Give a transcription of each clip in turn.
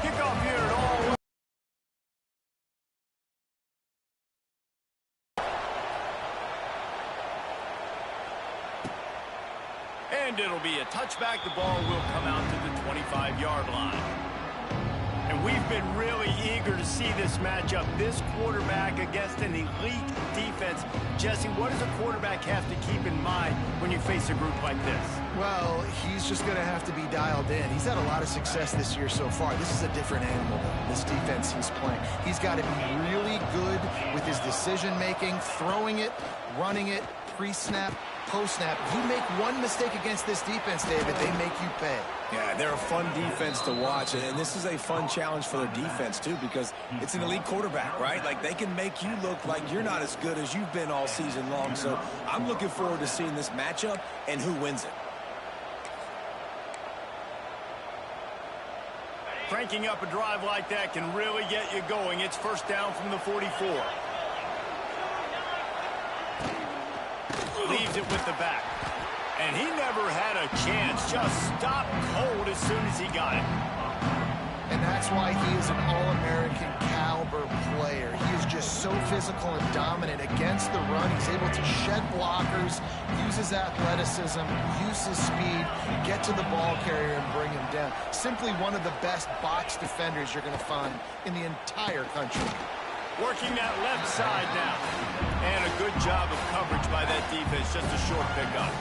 Kickoff here at all. And it'll be a touchback. The ball will come out to the 25-yard line. And we've been really eager to see this matchup. This quarterback against an elite defense. Jesse, what does a quarterback have to keep in mind when you face a group like this? Well, he's just going to have to be dialed in. He's had a lot of success this year so far. This is a different animal, this defense he's playing. He's got to be really good with his decision-making, throwing it, running it, pre-snap, post-snap. If you make one mistake against this defense, David, they make you pay. Yeah, they're a fun defense to watch, and this is a fun challenge for their defense, too, because it's an elite quarterback, right? Like, they can make you look like you're not as good as you've been all season long, so I'm looking forward to seeing this matchup and who wins it. Cranking up a drive like that can really get you going. It's first down from the 44. Leaves it with the back. And he never had a chance. Just stopped cold as soon as he got it. And that's why he is an All-American caliber player. He is just so physical and dominant against the run. He's able to shed blockers, use his athleticism, use his speed, get to the ball carrier and bring him down. Simply one of the best box defenders you're going to find in the entire country. Working that left side now. And a good job of coverage by that defense. Just a short pickup.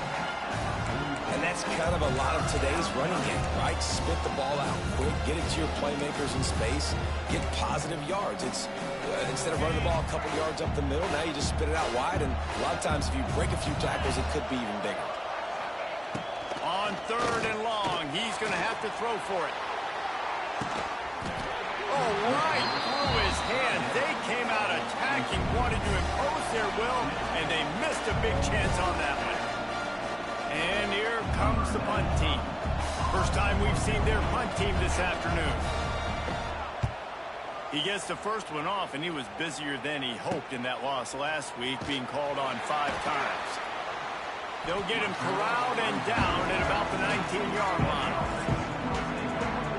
And that's kind of a lot of today's running game, right? Spit the ball out quick, get it to your playmakers in space, get positive yards. It's instead of running the ball a couple yards up the middle, now you just spit it out wide, and a lot of times if you break a few tackles, it could be even bigger. On third and long, he's going to have to throw for it. Oh, right through his hand. They came out attacking, wanted to impose their will, and they missed a big chance on that one. And here comes the punt team. First time we've seen their punt team this afternoon. He gets the first one off, and he was busier than he hoped in that loss last week, being called on 5 times. They'll get him corralled and down at about the 19-yard line.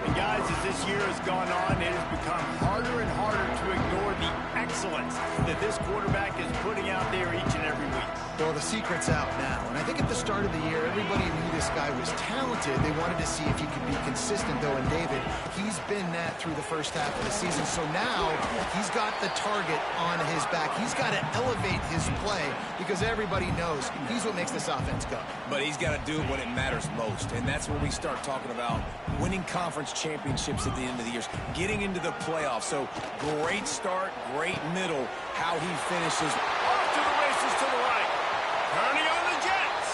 And guys, as this year has gone on, it has become harder and harder to ignore the excellence that this quarterback is putting out there each and every week. Well, the secret's out now, and I think at the start of the year, everybody knew this guy was talented. They wanted to see if he could be consistent, though, and David, he's been that through the first half of the season, so now he's got the target on his back. He's got to elevate his play because everybody knows he's what makes this offense go. But he's got to do it when it matters most, and that's when we start talking about winning conference championships at the end of the year, getting into the playoffs. So great start, great middle, how he finishes. Off to the races to the right. Turning on the Jets.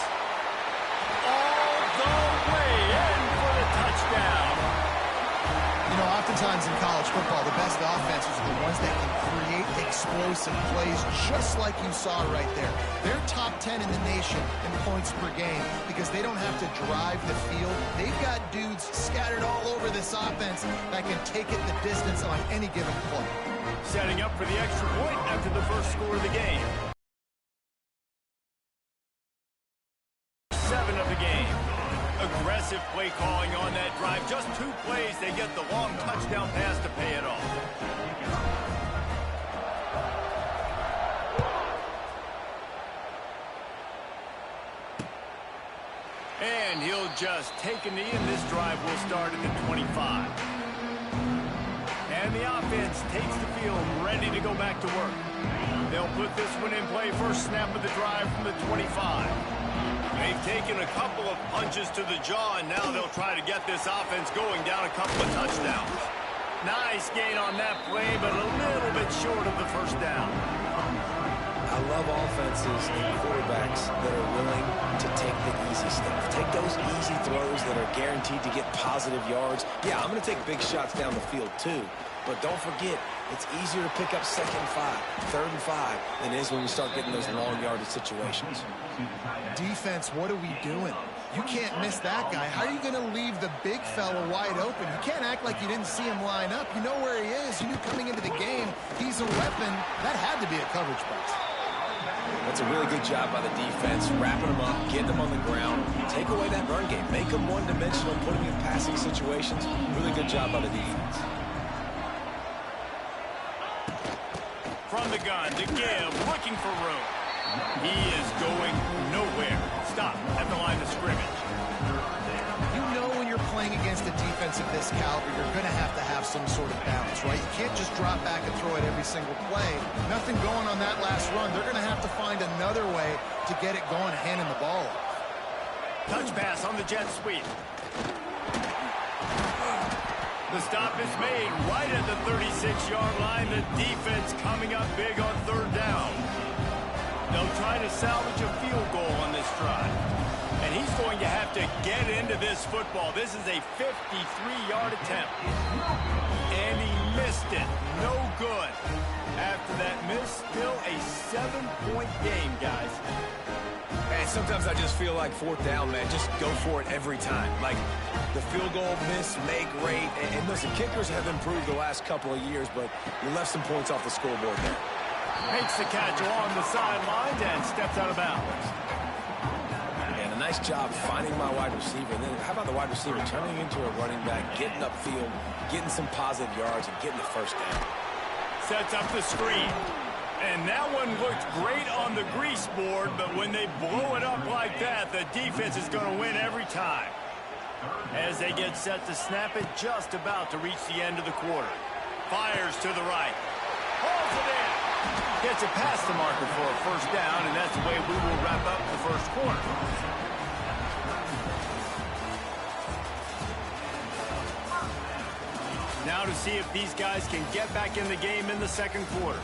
All the way in for the touchdown. You know, oftentimes in college football, the best offenses are the ones that can create explosive plays just like you saw right there. They're top 10 in the nation in points per game because they don't have to drive the field. They've got dudes scattered all over this offense that can take it the distance on any given play. Setting up for the extra point after the first score of the game. 7 of the game. Aggressive play calling on that drive. Just 2 plays, they get the long touchdown pass to pay it off. And he'll just take a knee, and this drive will start at the 25. And the offense takes the field, ready to go back to work. They'll put this one in play. First snap of the drive from the 25. They've taken a couple of punches to the jaw, and now they'll try to get this offense going down a couple of touchdowns. Nice gain on that play, but a little bit short of the first down. I love offenses and quarterbacks that are willing to take the easy stuff. Take those easy throws that are guaranteed to get positive yards. Yeah, I'm going to take big shots down the field too. But don't forget, it's easier to pick up 2nd and 5, 3rd and 5 than it is when you start getting those long yardage situations. Defense, what are we doing? You can't miss that guy. How are you going to leave the big fella wide open? You can't act like you didn't see him line up. You know where he is. You knew coming into the game he's a weapon. That had to be a coverage press. That's a really good job by the defense, wrapping them up, getting them on the ground. Take away that run game. Make them one-dimensional, put them in passing situations. Really good job by the defense. From the gun, to give, looking for room. He is going nowhere. Stop at the line of scrimmage. You know when you're playing against a defense of this caliber, you're going to have some sort of balance, right? You can't just drop back and throw it every single play. Nothing going on that last run. They're going to have to find another way to get it going, handing the ball off. Touch pass on the jet sweep. The stop is made right at the 36-yard line. The defense coming up big on third down. They'll try to salvage a field goal on this drive. And he's going to have to get into this football. This is a 53-yard attempt. And he missed it. No good. After that miss, still a 7-point game, guys. And sometimes I just feel like fourth down, man, just go for it every time. Like the field goal miss, make rate. And listen, kickers have improved the last couple of years, but you left some points off the scoreboard there. Makes the catch along the sidelines and steps out of bounds. And a nice job finding my wide receiver. And then how about the wide receiver turning into a running back, getting upfield, getting some positive yards, and getting the first down. Sets up the screen. And that one looked great on the grease board, but when they blow it up like that, the defense is going to win every time. As they get set to snap it, just about to reach the end of the quarter. Fires to the right. Hauls it in. Gets it past the marker for a first down, and that's the way we will wrap up the first quarter. Now to see if these guys can get back in the game in the second quarter.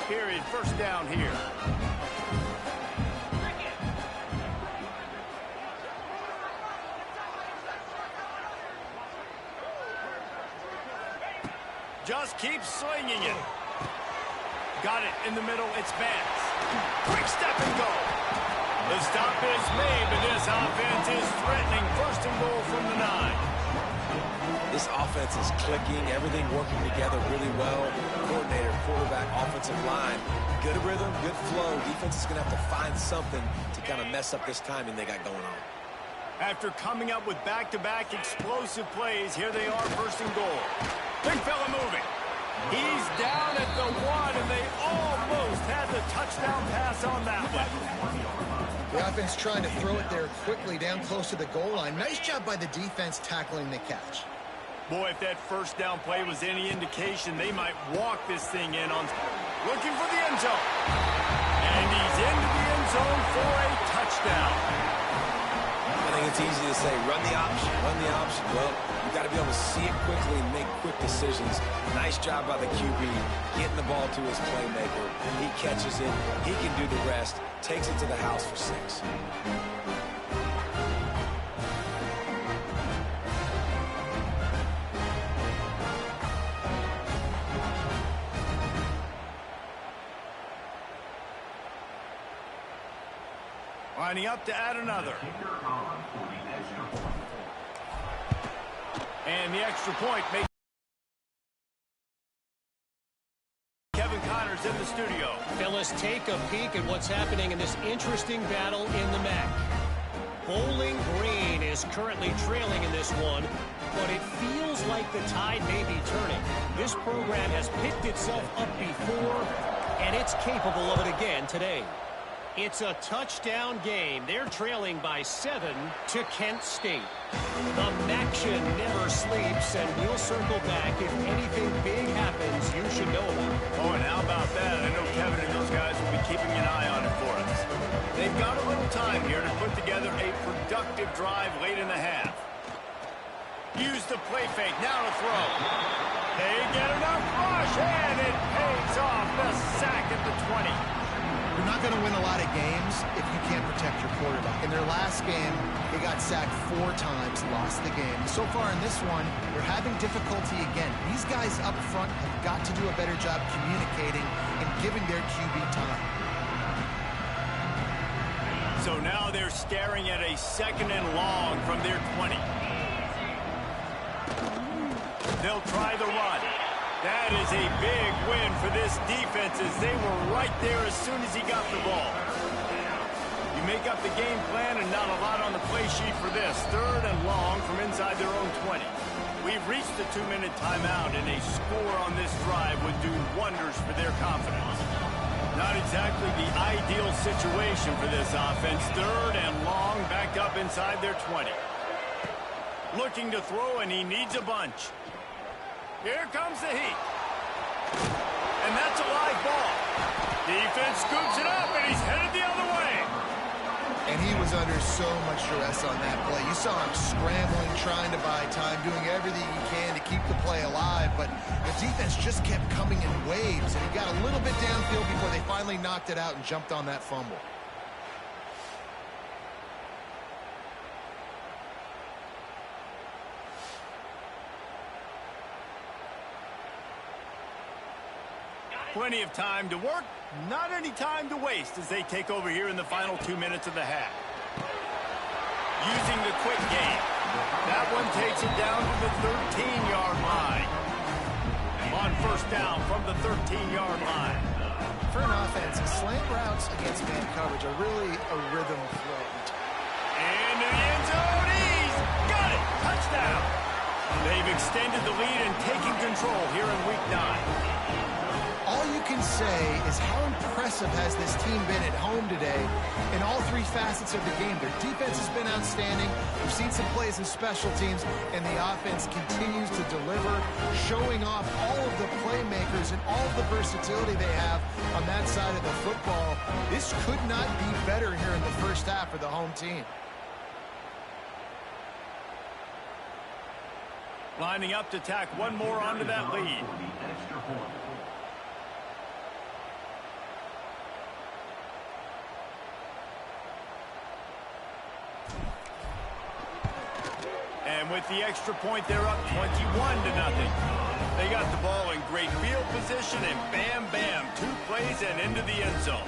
Period, first down here. Just keep slinging it. Got it in the middle, it's Vance. Quick step and go. The stop is made, but this offense is threatening. First and goal from the 9. This offense is clicking, everything working together really well. Coordinator, quarterback, offensive line. Good rhythm, good flow. Defense is going to have to find something to kind of mess up this timing they got going on. After coming up with back-to-back explosive plays, here they are, first and goal. Big fella moving. He's down at the 1, and they almost had the touchdown pass on that one. The offense trying to throw it there quickly down close to the goal line. Nice job by the defense tackling the catch. Boy, if that first down play was any indication, they might walk this thing in on looking for the end zone. And he's into the end zone for a touchdown. I think it's easy to say, run the option, run the option. Well, you got to be able to see it quickly and make quick decisions. Nice job by the QB, getting the ball to his playmaker. He catches it. He can do the rest. Takes it to the house for 6. Lining up to add another. And the extra point makes Kevin Connors in the studio. Fellas, take a peek at what's happening in this interesting battle in the MAC. Bowling Green is currently trailing in this one, but it feels like the tide may be turning. This program has picked itself up before, and it's capable of it again today. It's a touchdown game. They're trailing by 7 to Kent State. The Maction never sleeps, and we'll circle back. If anything big happens, you should know about it. Oh, and how about that? I know Kevin and those guys will be keeping an eye on it for us. They've got a little time here to put together a productive drive late in the half. Use the play fake. Now to throw. They get enough rush, and it pays off. The sack at the 20. You're not going to win a lot of games if you can't protect your quarterback. And In their last game, they got sacked 4 times, lost the game. So far in this one, they're having difficulty again. These guys up front have got to do a better job communicating and giving their QB time. So now they're staring at a 2nd and long from their 20. They'll try the run. That is a big win for this defense as they were right there as soon as he got the ball. You make up the game plan and not a lot on the play sheet for this. 3rd and long from inside their own 20. We've reached the 2-minute timeout, and a score on this drive would do wonders for their confidence. Not exactly the ideal situation for this offense. 3rd and long back up inside their 20. Looking to throw, and he needs a bunch. Here comes the heat. And that's a live ball. Defense scoops it up, and he's headed the other way. And he was under so much stress on that play. You saw him scrambling, trying to buy time, doing everything he can to keep the play alive. But the defense just kept coming in waves, and he got a little bit downfield before they finally knocked it out and jumped on that fumble. Plenty of time to work, not any time to waste as they take over here in the final 2 minutes of the half. Using the quick game. That one takes it down to the 13-yard line. On 1st down from the 13-yard line. For an offense, slant routes against man coverage are really a rhythm throw. Into the end zone, he's got it! Touchdown! They've extended the lead and taken control here in Week 9. All you can say is how impressive has this team been at home today in all 3 facets of the game. Their defense has been outstanding. We've seen some plays in special teams, and the offense continues to deliver, showing off all of the playmakers and all of the versatility they have on that side of the football. This could not be better here in the first half for the home team. Lining up to tack one more onto that lead. And with the extra point, they're up 21-0. They got the ball in great field position, and bam, bam, 2 plays and into the end zone.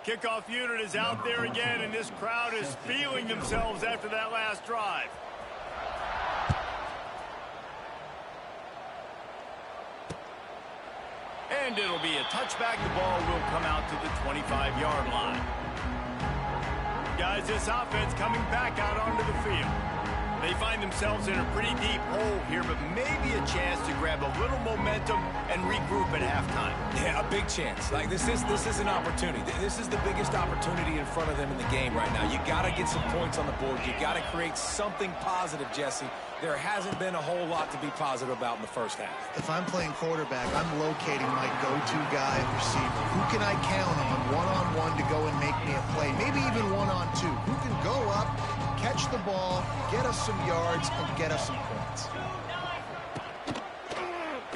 Kickoff unit is out there again, and this crowd is feeling themselves after that last drive. And it'll be a touchback. The ball will come out to the 25-yard line. Guys, this offense coming back out onto the field. They find themselves in a pretty deep hole here, but maybe a chance to grab a little momentum and regroup at halftime. Yeah, a big chance. Like this is an opportunity. This is the biggest opportunity in front of them in the game right now. You got to get some points on the board. You got to create something positive, Jesse. There hasn't been a whole lot to be positive about in the first half. If I'm playing quarterback, I'm locating my go-to guy at receiver. Who can I count on one-on-one to go and make me a play? Maybe even one-on-two. Who can go up, catch the ball, get us some yards, and get us some points?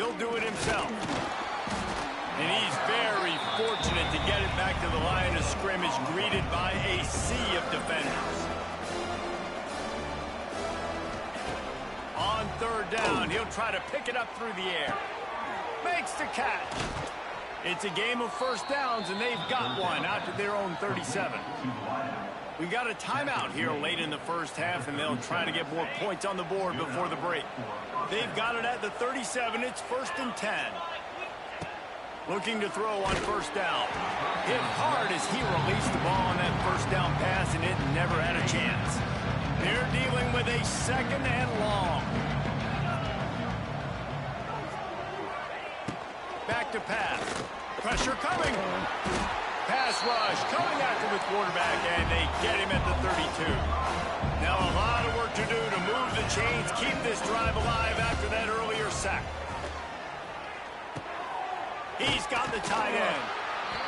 He'll do it himself. And he's very fortunate to get it back to the line of scrimmage, greeted by a sea of defenders. On 3rd down, he'll try to pick it up through the air. Makes the catch. It's a game of first downs, and they've got one out to their own 37. We got a timeout here late in the first half, and they'll try to get more points on the board before the break. They've got it at the 37. It's 1st and 10. Looking to throw on 1st down. Hit hard as he released the ball on that 1st down pass, and it never had a chance. They're dealing with a 2nd and long. Back to pass. Pressure coming. Pass rush coming after the quarterback, and they get him at the 32. Now a lot of work to do to move the chains, keep this drive alive after that earlier sack. He's got the tight end.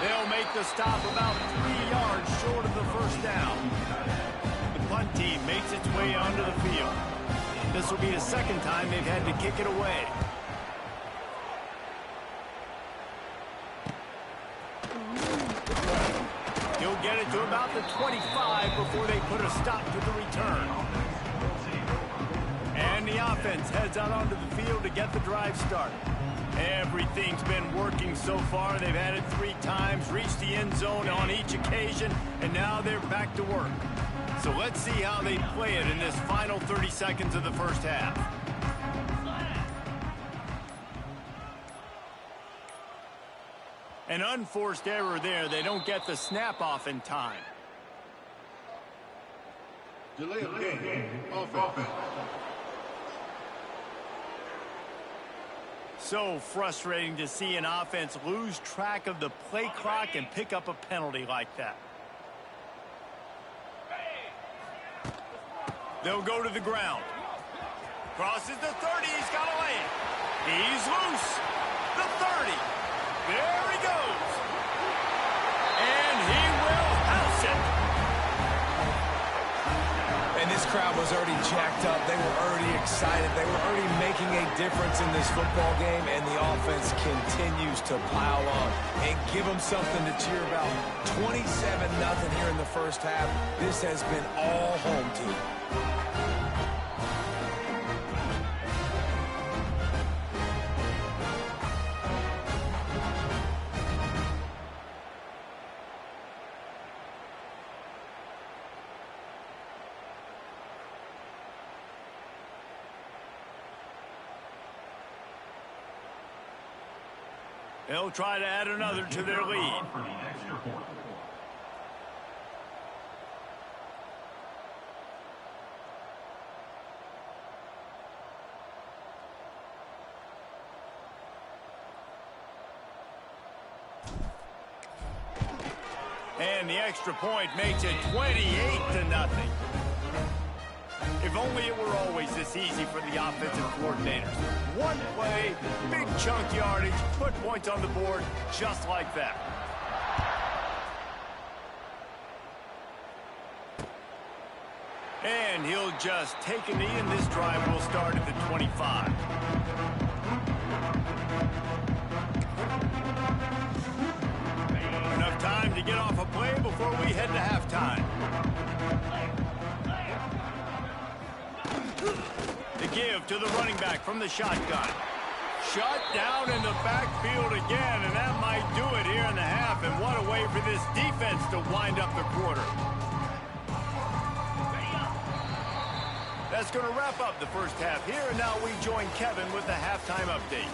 They'll make the stop about 3 yards short of the first down. The punt team makes its way onto the field. This will be the second time they've had to kick it away. He'll get it to about the 25 before they put a stop to the return. And the offense heads out onto the field to get the drive started. Everything's been working so far. They've had it 3 times, reached the end zone on each occasion, and now they're back to work. So let's see how they play it in this final 30 seconds of the first half. An unforced error there. They don't get the snap off in time. Delay of game. Offense. So frustrating to see an offense lose track of the play clock and pick up a penalty like that. They'll go to the ground. Crosses the 30. He's got to lay it. He's loose. The 30. There he goes. And he will house it. And this crowd was already jacked up. They were already excited. They were already making a difference in this football game, and the offense continues to pile on and give them something to cheer about. 27-0 here in the first half. This has been all home team. They'll try to add another to their lead. And the extra point makes it 28-0. If only it were always this easy for the offensive coordinators. One play, big chunk yardage, put points on the board just like that. And he'll just take a knee, and this drive will start at the 25. Enough time to get off a play before we head to halftime. The give to the running back from the shotgun. Shut down in the backfield again, and that might do it here in the half. And what a way for this defense to wind up the quarter. That's going to wrap up the first half here, and now we join Kevin with the halftime update.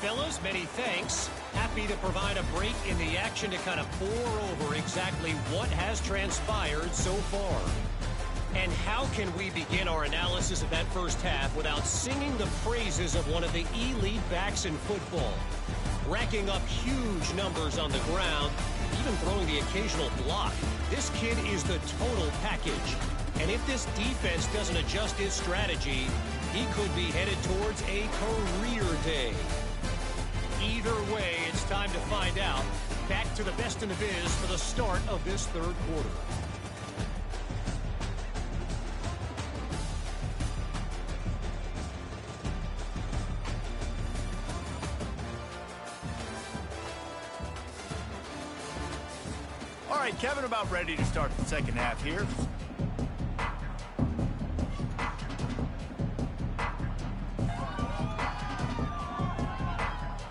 Fellas, many thanks. Happy to provide a break in the action to kind of pour over exactly what has transpired so far. And how can we begin our analysis of that first half without singing the praises of one of the elite backs in football? Racking up huge numbers on the ground, even throwing the occasional block. This kid is the total package. And if this defense doesn't adjust his strategy, he could be headed towards a career day. Either way, it's time to find out. Back to the best in the biz for the start of this third quarter. All right, Kevin, about ready to start the second half here.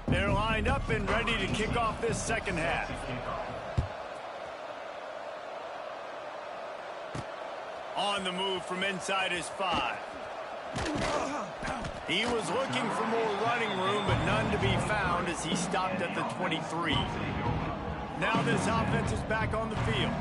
They're lined up and ready to kick off this second half. On the move from inside his 5. He was looking for more running room, but none to be found as he stopped at the 23. Now this offense is back on the field.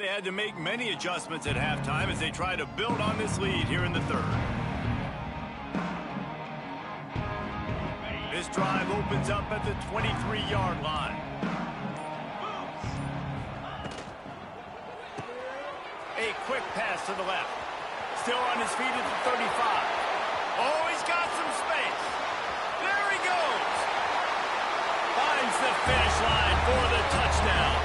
They had to make many adjustments at halftime as they try to build on this lead here in the third. This drive opens up at the 23-yard line. A quick pass to the left. Still on his feet at the 35. Oh, he's got some space. There he goes. Finds the finish line for the touchdown.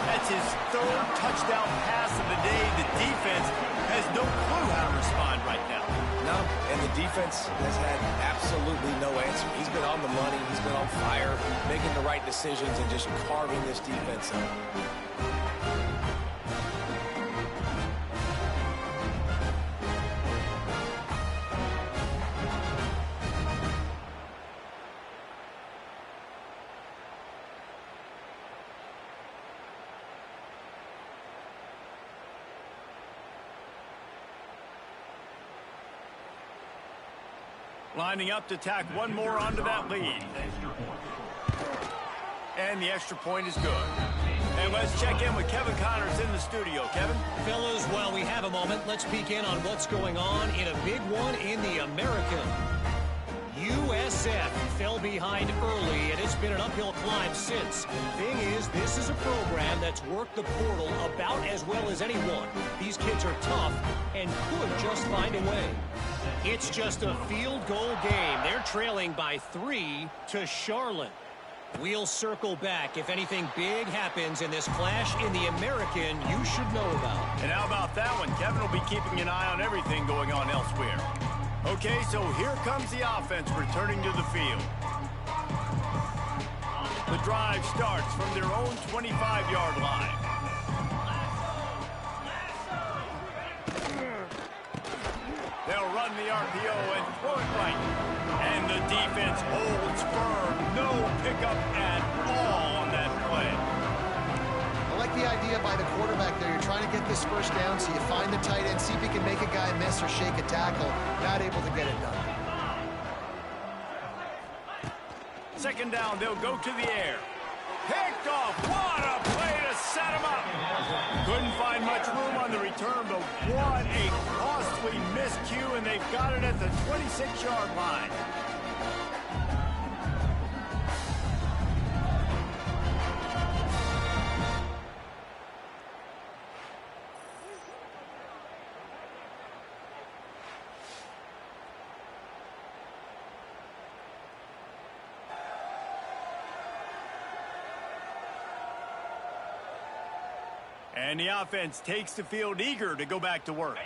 That's his third touchdown pass of the day. The defense has no clue how to respond right now. No, and the defense has had absolutely no answer. He's been on the money. He's been on fire, making the right decisions and just carving this defense up. Lining up to tack one more onto that lead. And the extra point is good. And let's check in with Kevin Connors in the studio. Kevin? Fellas, while we have a moment, let's peek in on what's going on in a big one in the American. USF fell behind early, and it's been an uphill climb since. Thing is, this is a program that's worked the portal about as well as anyone. These kids are tough and could just find a way. It's just a field goal game. They're trailing by 3 to Charlotte. We'll circle back if anything big happens in this clash in the American you should know about. And how about that one? Kevin will be keeping an eye on everything going on elsewhere. Okay, so here comes the offense returning to the field. The drive starts from their own 25-yard line. They'll run the RPO and throw it right. And the defense holds firm. No pickup at all on that play. I like the idea by the quarterback there. You're trying to get this first down, so you find the tight end, see if he can make a guy miss or shake a tackle. Not able to get it done. Second down, they'll go to the air. Picked off. What a play to set him up. Couldn't find much room on the return, but what a costly miscue, and they've got it at the 26-yard line. And the offense takes the field eager to go back to work.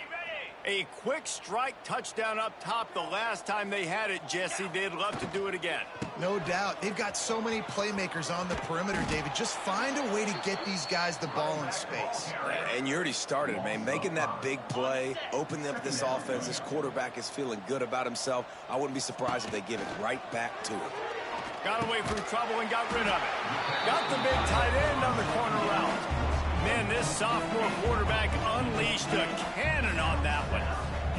A quick strike touchdown up top the last time they had it, Jesse. They'd love to do it again. No doubt. They've got so many playmakers on the perimeter, David. Just find a way to get these guys the ball in space. And you already started, man. Making that big play, opening up this offense. This quarterback is feeling good about himself. I wouldn't be surprised if they give it right back to him. Got away from trouble and got rid of it. Got the big tight end on the corner route. Man, this sophomore quarterback unleashed a cannon on that one.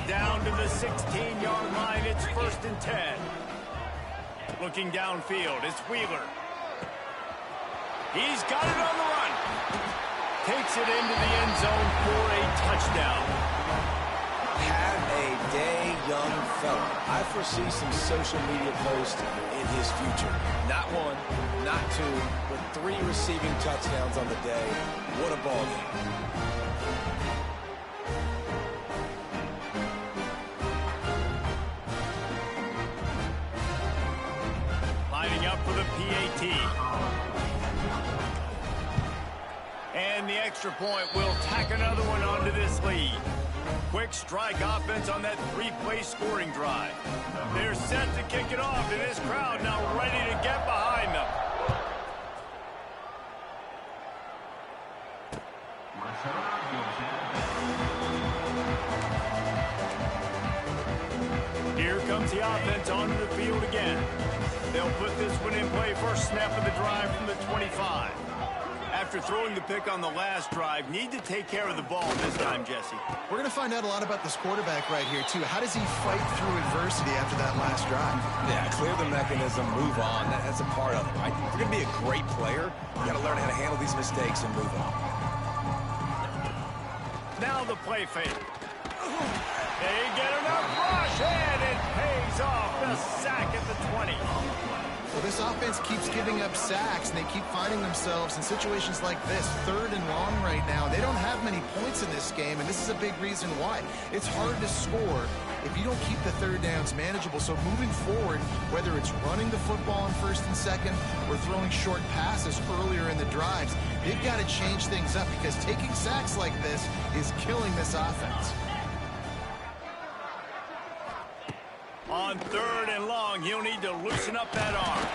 Down to the 16-yard line, it's 1st and 10. Looking downfield, it's Wheeler. He's got it on the run. Takes it into the end zone for a touchdown. Have a day, young fella. I foresee some social media posts in his future. Not one, not two, but 3 receiving touchdowns on the day. What a ball game. Lining up for the PAT. And the extra point will tack another one onto this lead. Quick strike offense on that 3-play scoring drive. They're set to kick it off, and this crowd now ready to get behind them. Here comes the offense onto the field again. They'll put this one in play first snap of the drive from the 25. After throwing the pick on the last drive, need to take care of the ball this time, Jesse. We're going to find out a lot about this quarterback right here, too. How does he fight through adversity after that last drive? Yeah, clear the mechanism, move on. That's a part of it, right? If you're going to be a great player, you got to learn how to handle these mistakes and move on. Now the play fake. They get enough rush, and it pays off. The sack at the 20. Well, this offense keeps giving up sacks, and they keep finding themselves in situations like this, 3rd and long right now. They don't have many points in this game, and this is a big reason why. It's hard to score if you don't keep the 3rd downs manageable. So moving forward, whether it's running the football on 1st and 2nd or throwing short passes earlier in the drives, they've got to change things up because taking sacks like this is killing this offense. On 3rd and long, he'll need to loosen up that arm.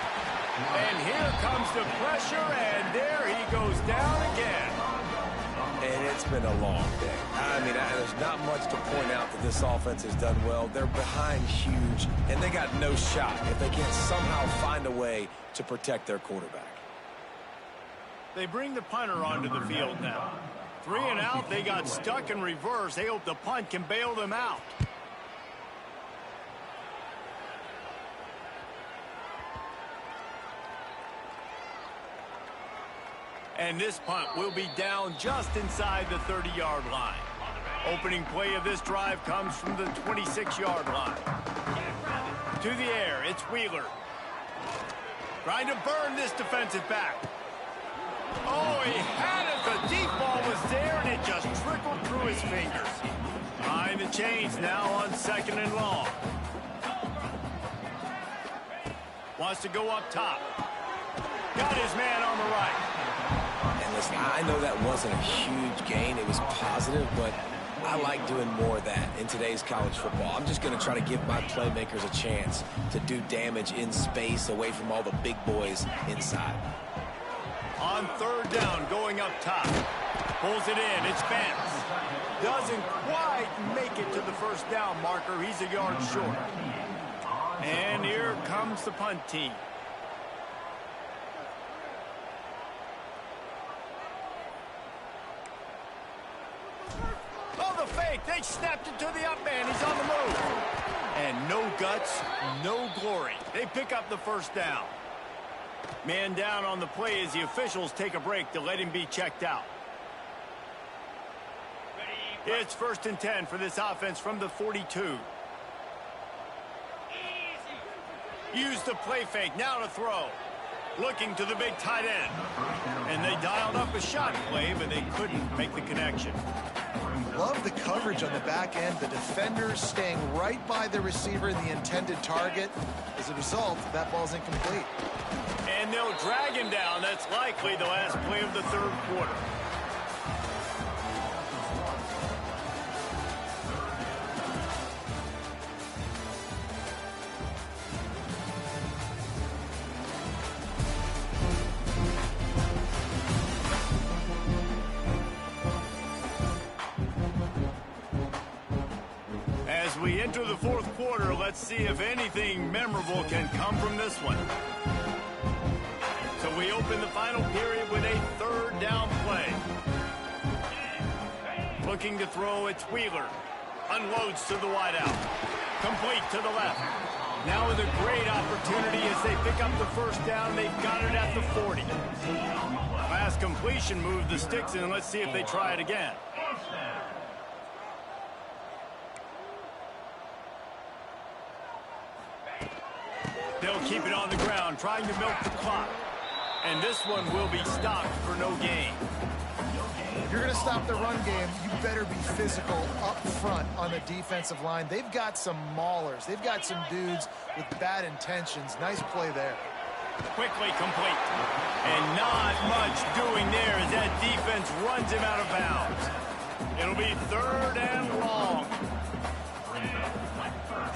And here comes the pressure, and there he goes down again. And it's been a long day. I mean, there's not much to point out that this offense has done well. They're behind huge, and they got no shot if they can't somehow find a way to protect their quarterback. They bring the punter onto the field now. 3 and out, they got stuck in reverse. They hope the punt can bail them out. And this punt will be down just inside the 30-yard line. Opening play of this drive comes from the 26-yard line. To the air, it's Wheeler. Trying to burn this defensive back. Oh, he had it. The deep ball was there, and it just trickled through his fingers. Behind the chains now on 2nd and long. Wants to go up top. Got his man on the right. Listen, I know that wasn't a huge gain. It was positive, but I like doing more of that in today's college football. I'm just going to try to give my playmakers a chance to do damage in space away from all the big boys inside. On 3rd down, going up top. Pulls it in. It's Spence. Doesn't quite make it to the 1st down marker. He's a yard short. And here comes the punt team. Fake. They snapped it to the up man. He's on the move. And no guts, no glory. They pick up the 1st down. Man down on the play as the officials take a break to let him be checked out. It's 1st and 10 for this offense from the 42. Use the play fake. Now to throw. Looking to the big tight end. And they dialed up a shot play, but they couldn't make the connection. Love the coverage on the back end. The defenders staying right by the receiver in the intended target. As a result, that ball's incomplete. And they'll drag him down. That's likely the last play of the 3rd quarter. As we enter the 4th quarter, let's see if anything memorable can come from this one. So we open the final period with a 3rd down play. Looking to throw, it's Wheeler. Unloads to the wideout. Complete to the left. Now with a great opportunity as they pick up the 1st down. They've got it at the 40. Fast completion moved the sticks in. Let's see if they try it again. They'll keep it on the ground, trying to milk the clock. And this one will be stopped for no gain. If you're going to stop the run game, you better be physical up front on the defensive line. They've got some maulers. They've got some dudes with bad intentions. Nice play there. Quickly complete. And not much doing there as that defense runs him out of bounds. It'll be 3rd and long.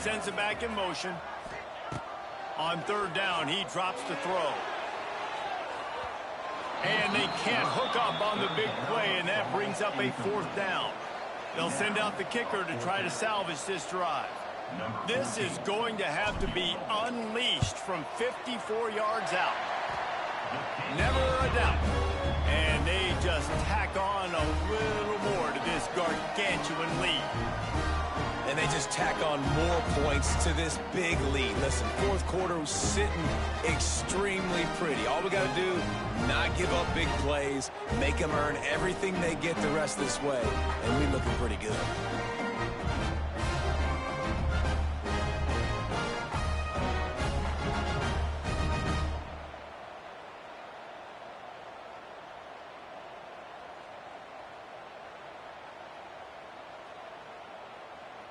Sends it back in motion. On 3rd down, he drops to throw. And they can't hook up on the big play, and that brings up a 4th down. They'll send out the kicker to try to salvage this drive. This is going to have to be unleashed from 54 yards out. Never a doubt. And they just tack on a little more to this gargantuan lead. And they just tack on more points to this big lead. Listen, fourth quarter was sitting extremely pretty. All we got to do, not give up big plays, make them earn everything they get the rest of this way, and we're looking pretty good.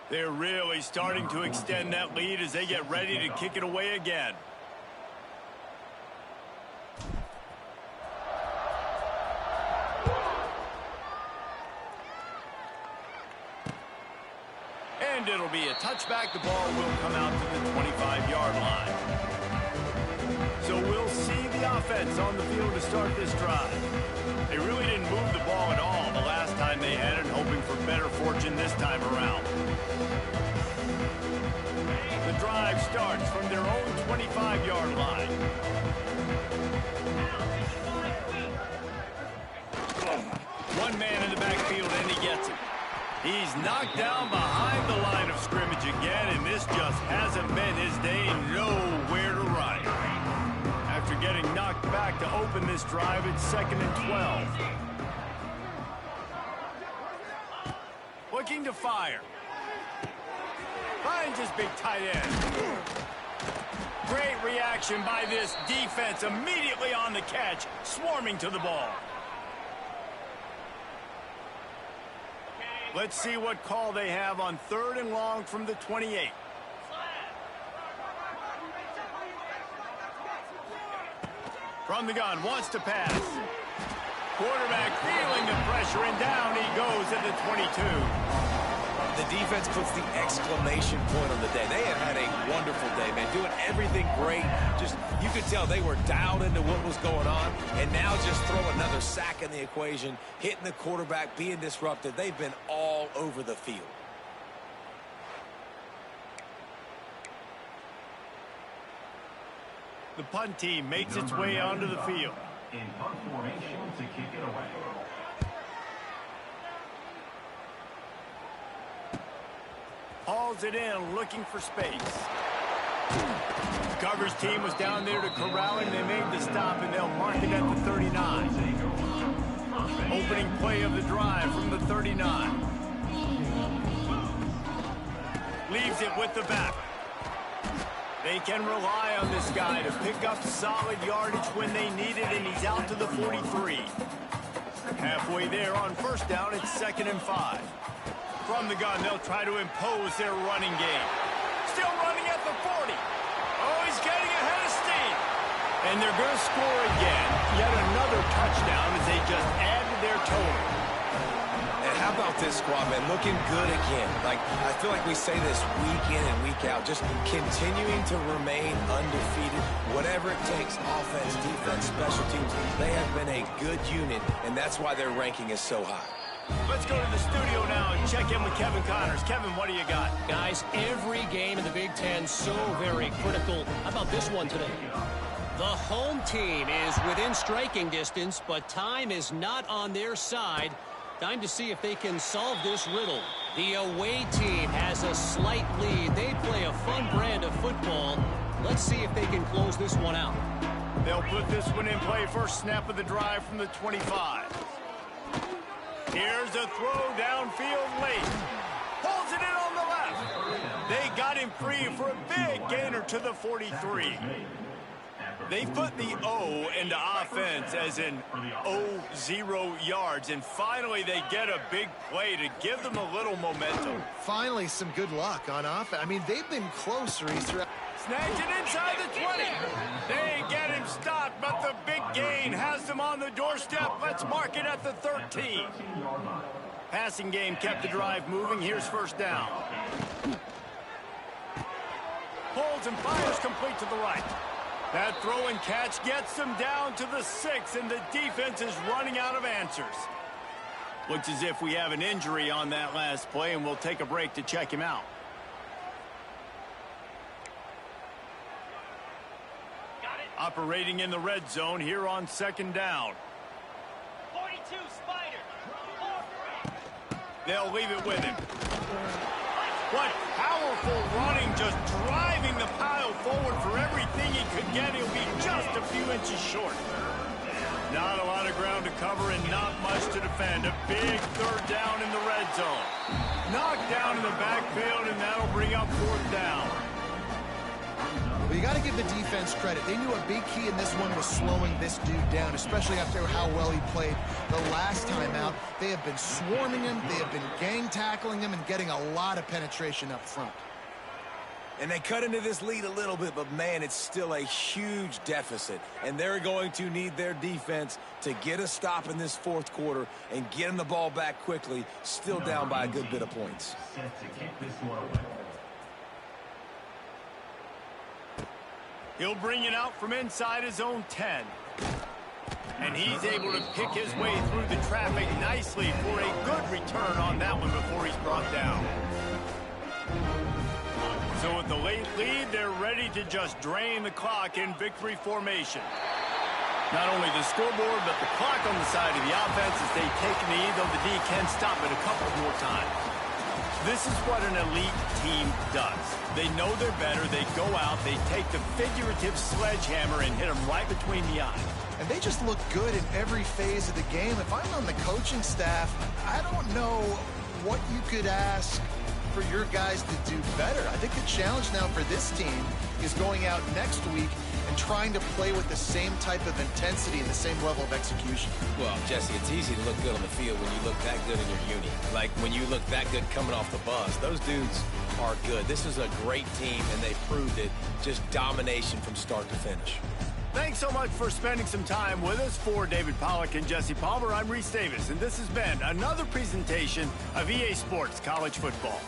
They're really starting to extend that lead as they get ready to kick it away again. And it'll be a touchback. The ball will come out to the 25-yard line. So we'll see the offense on the field to start this drive. They really didn't move the ball at all the last time they had it, hoping for better fortune this time around. The drive starts from their own 25-yard line. One man in the backfield, and he gets it. He's knocked down behind the line of scrimmage again, and this just hasn't been his day. Nowhere to run. After getting knocked back to open this drive, it's 2nd and 12. Looking to fire. Finds his big tight end. Great reaction by this defense, immediately on the catch, swarming to the ball. Let's see what call they have on 3rd and long from the 28. From the gun, wants to pass. Quarterback feeling the pressure, and down he goes at the 22. The defense puts the exclamation point on the day. They have had a wonderful day, man, doing everything great. Just, you could tell they were dialed into what was going on, and now just throw another sack in the equation, hitting the quarterback, being disruptive. They've been all over the field. The punt team makes its way onto the field. In punt formation to kick it away. Hauls it in, looking for space. The coverage team was down there to corral him. They made the stop, and they'll mark it at the 39. Opening play of the drive from the 39. Leaves it with the back. They can rely on this guy to pick up solid yardage when they need it, and he's out to the 43. Halfway there on 1st down, it's 2nd and 5. From the gun, they'll try to impose their running game. Still running at the 40. Oh, he's getting ahead of steam. And they're going to score again. Yet another touchdown as they just add to their total. And how about this squad, man? Looking good again. Like, I feel like we say this week in and week out, just continuing to remain undefeated. Whatever it takes, offense, defense, special teams, they have been a good unit, and that's why their ranking is so high. Let's go to the studio now and check in with Kevin Connors. Kevin, what do you got? Guys, every game in the Big Ten so very critical. How about this one today? The home team is within striking distance, but time is not on their side. Time to see if they can solve this riddle. The away team has a slight lead. They play a fun brand of football. Let's see if they can close this one out. They'll put this one in play. First snap of the drive from the 25. Here's a throw downfield late. Pulls it in on the left. They got him free for a big gainer to the 43. They put the O into offense as in 0 yards, and finally they get a big play to give them a little momentum. Finally, some good luck on offense. I mean, they've been closer. Snags it inside the 20. They get him stopped, but the big gain has them on the doorstep. Let's mark it at the 13. Passing game kept the drive moving. Here's 1st down. Pulls and fires complete to the right. That throw and catch gets them down to the 6, and the defense is running out of answers. Looks as if we have an injury on that last play, and we'll take a break to check him out. Operating in the red zone here on 2nd down. They'll leave it with him. What powerful running, just driving the pile forward for everything he could get. He'll be just a few inches short. Not a lot of ground to cover and not much to defend. A big third down in the red zone. Knocked down in the backfield, and that'll bring up fourth down. Well, you got to give the defense credit. They knew a big key in this one was slowing this dude down, especially after how well he played the last time out. They have been swarming him, they have been gang tackling him, and getting a lot of penetration up front. And they cut into this lead a little bit, but, man, it's still a huge deficit. And they're going to need their defense to get a stop in this fourth quarter and get them the ball back quickly, still down by a good bit of points. Set to kick this one away. He'll bring it out from inside his own 10. And he's able to pick his way through the traffic nicely for a good return on that one before he's brought down. So with the late lead, they're ready to just drain the clock in victory formation. Not only the scoreboard, but the clock on the side of the offense as they take a knee, though the D can stop it a couple more times. This is what an elite team does. They know they're better. They go out, they take the figurative sledgehammer and hit them right between the eyes. And they just look good in every phase of the game. If I'm on the coaching staff, I don't know what you could ask for your guys to do better. I think the challenge now for this team is going out next week and trying to play with the same type of intensity and the same level of execution. Well, Jesse, it's easy to look good on the field when you look that good in your uni. Like when you look that good coming off the bus. Those dudes are good. This is a great team, and they proved it. Just domination from start to finish. Thanks so much for spending some time with us. For David Pollack and Jesse Palmer, I'm Reese Davis, and this has been another presentation of EA Sports College Football.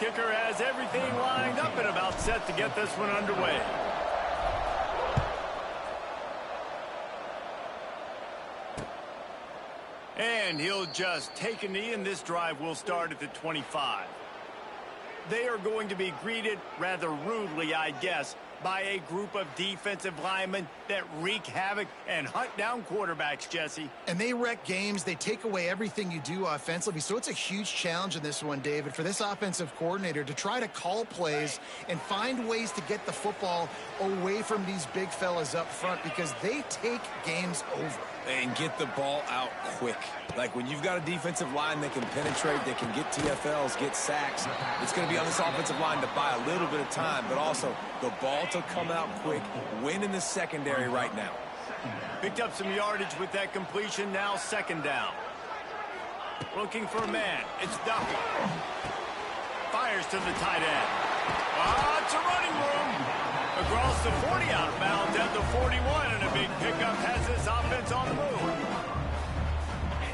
kicker has everything lined up and about set to get this one underway. And he'll just take a knee, and this drive will start at the 25. They are going to be greeted rather rudely, I guess, by a group of defensive linemen that wreak havoc and hunt down quarterbacks, Jesse. And they wreck games. They take away everything you do offensively. So it's a huge challenge in this one, David, for this offensive coordinator to try to call plays and find ways to get the football away from these big fellas up front, because they take games over. And get the ball out quick. Like when you've got a defensive line that can penetrate, that can get TFLs, get sacks, it's going to be on this offensive line to buy a little bit of time, but also the ball to come out quick, win in the secondary right now. Picked up some yardage with that completion, now second down. Looking for a man, it's Duffy. Fires to the tight end. It's a running room. Across the 40, out of bounds at the 41, and a big pickup has this offense on the move.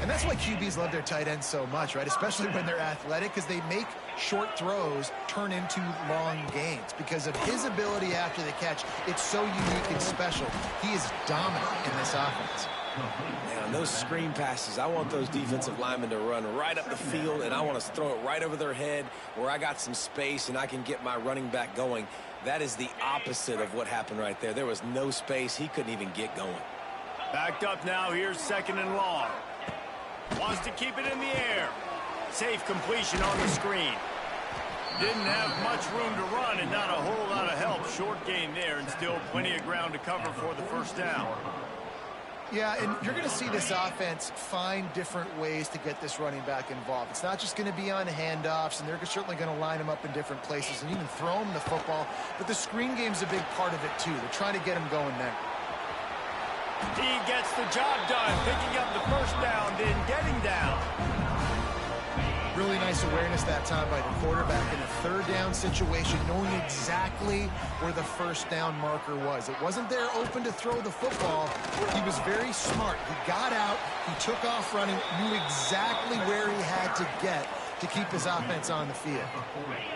And that's why QBs love their tight ends so much, right? Especially when they're athletic, because they make short throws turn into long gains. Because of his ability after the catch, it's so unique and special. He is dominant in this offense. Man, on those screen passes, I want those defensive linemen to run right up the field, and I want to throw it right over their head where I got some space and I can get my running back going. That is the opposite of what happened right there. There was no space. He couldn't even get going. Backed up now. Here's second and long. Wants to keep it in the air. Safe completion on the screen. Didn't have much room to run and not a whole lot of help. Short gain there and still plenty of ground to cover for the first down. Yeah, and you're going to see this offense find different ways to get this running back involved. It's not just going to be on handoffs, and they're certainly going to line him up in different places and even throw him the football. But the screen game's a big part of it, too. They're trying to get him going there. He gets the job done, picking up the first down, then getting down. Really nice awareness that time by the quarterback in a third down situation, knowing exactly where the first down marker was. It wasn't there open to throw the football. He was very smart. He got out, he took off running, knew exactly where he had to get to keep his offense on the field.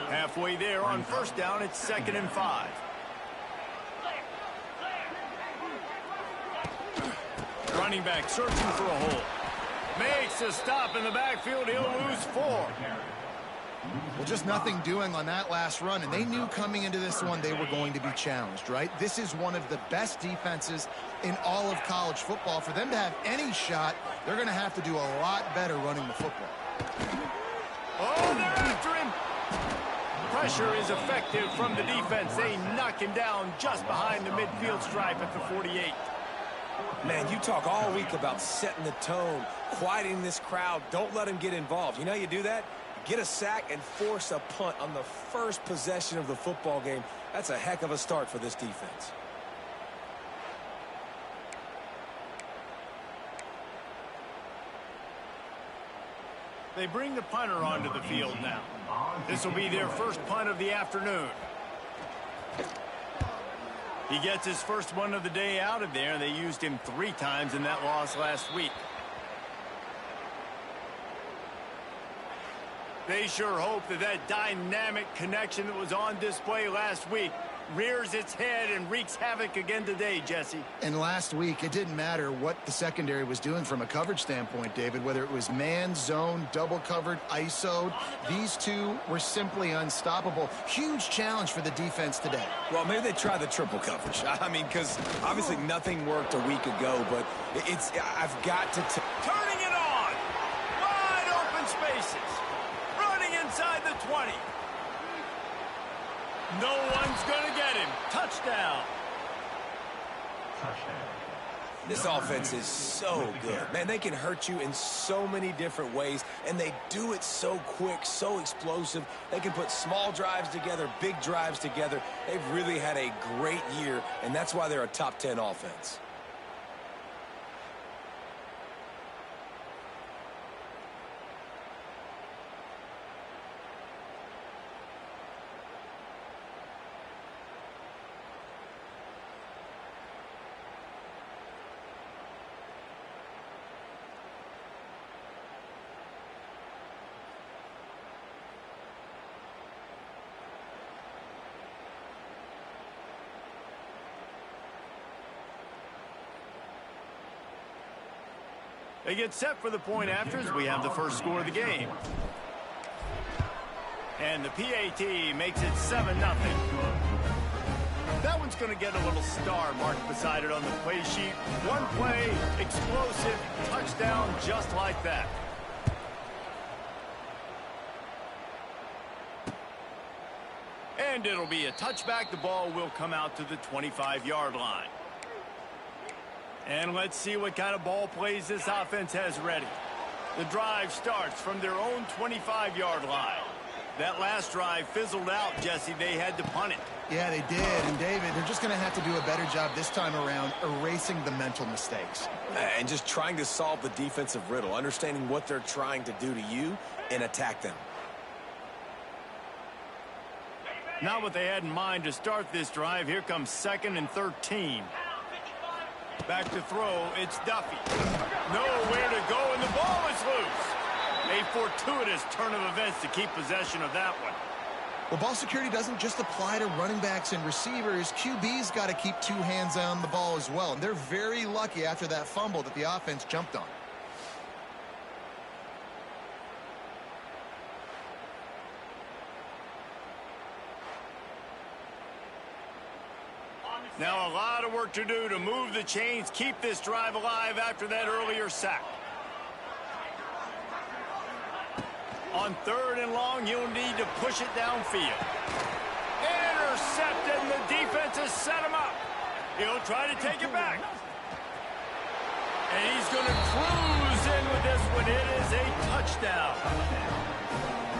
Halfway there on first down, it's 2nd and 5. Running back searching for a hole. Makes a stop in the backfield. He'll lose 4. Well, just nothing doing on that last run, and they knew coming into this one they were going to be challenged, right? This is one of the best defenses in all of college football. For them to have any shot, they're going to have to do a lot better running the football. Oh, they're after him. Pressure is effective from the defense. They knock him down just behind the midfield stripe at the 48. Man, you talk all week about setting the tone, quieting this crowd. Don't let them get involved. You know how you do that? Get a sack and force a punt on the first possession of the football game. That's a heck of a start for this defense. They bring the punter onto the field now. This will be their first punt of the afternoon. He gets his first one of the day out of there. They used him 3 times in that loss last week. They sure hope that that dynamic connection that was on display last week rears its head and wreaks havoc again today, Jesse. And last week, it didn't matter what the secondary was doing from a coverage standpoint, David, whether it was man, zone, double covered, ISO'd. These two were simply unstoppable. Huge challenge for the defense today. Well, maybe they try the triple coverage. I mean, because obviously nothing worked a week ago, but I've got to... Turning it on! Wide open spaces. Running inside the 20. No one's going to get him. Touchdown. This offense is so good. Man, they can hurt you in so many different ways, and they do it so quick, so explosive. They can put small drives together, big drives together. They've really had a great year, and that's why they're a top 10 offense. They get set for the point after as we have the first score of the game. And the PAT makes it 7-0. That one's going to get a little star marked beside it on the play sheet. One play, explosive, touchdown just like that. And it'll be a touchback. The ball will come out to the 25-yard line. And let's see what kind of ball plays this offense has ready. The drive starts from their own 25-yard line. That last drive fizzled out, Jesse. They had to punt it. Yeah, they did. And, David, they're just going to have to do a better job this time around erasing the mental mistakes. And just trying to solve the defensive riddle, understanding what they're trying to do to you and attack them. Not what they had in mind to start this drive. Here comes 2nd and 13. Back to throw, it's Duffy. Nowhere to go, and the ball is loose. A fortuitous turn of events to keep possession of that one. Well, ball security doesn't just apply to running backs and receivers. QB's got to keep two hands on the ball as well. And they're very lucky after that fumble that the offense jumped on. Now a lot of work to do to move the chains, keep this drive alive after that earlier sack. On 3rd and long, you'll need to push it downfield. Intercepted, and the defense has set him up. He'll try to take it back. And he's going to cruise in with this one. It is a touchdown.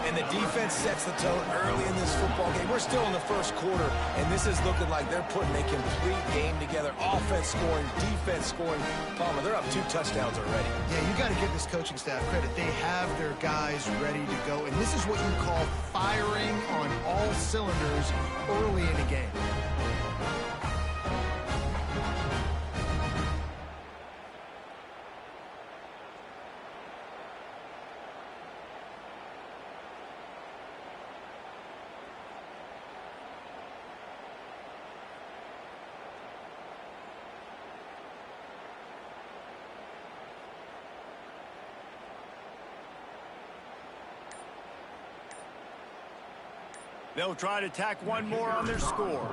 And the defense sets the tone early in this football game. We're still in the first quarter, and this is looking like they're putting a complete game together. Offense scoring, defense scoring. Palmer, they're up 2 touchdowns already. Yeah, you got to give this coaching staff credit. They have their guys ready to go, and this is what you call firing on all cylinders early in a game. They'll try to tack one more on their score.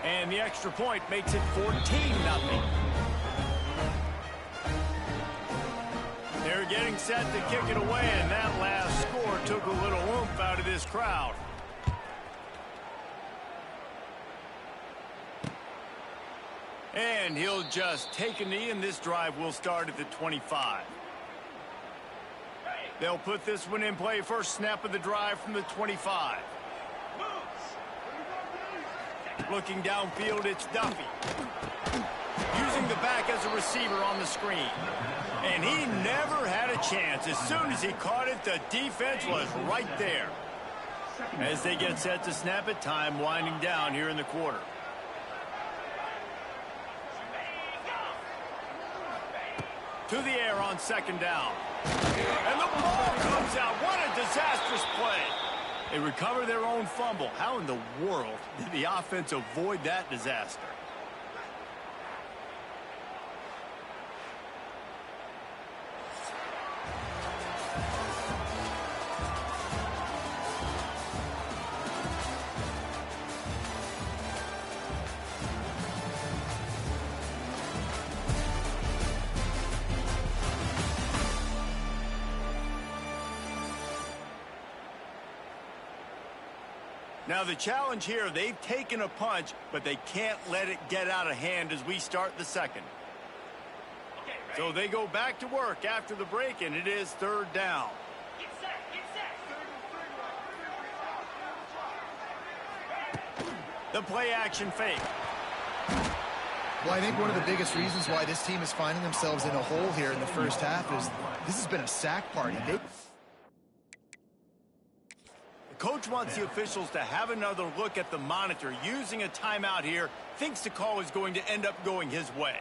And the extra point makes it 14-0. They're getting set to kick it away, and that last score took a little oomph out of this crowd. And he'll just take a knee, and this drive will start at the 25. They'll put this one in play. First snap of the drive from the 25. Looking downfield, it's Duffy. Using the back as a receiver on the screen. And he never had a chance. As soon as he caught it, the defense was right there. As they get set to snap it, time winding down here in the quarter. To the air on 2nd down. And the ball comes out. What a disastrous play. They recover their own fumble. How in the world did the offense avoid that disaster? Now the challenge here, they've taken a punch, but they can't let it get out of hand as we start the second. So they go back to work after the break, and it is 3rd down. The play action fake. Well, I think one of the biggest reasons why this team is finding themselves in a hole here in the first half is this has been a sack party. Coach wants the officials to have another look at the monitor. Using a timeout here, thinks the call is going to end up going his way.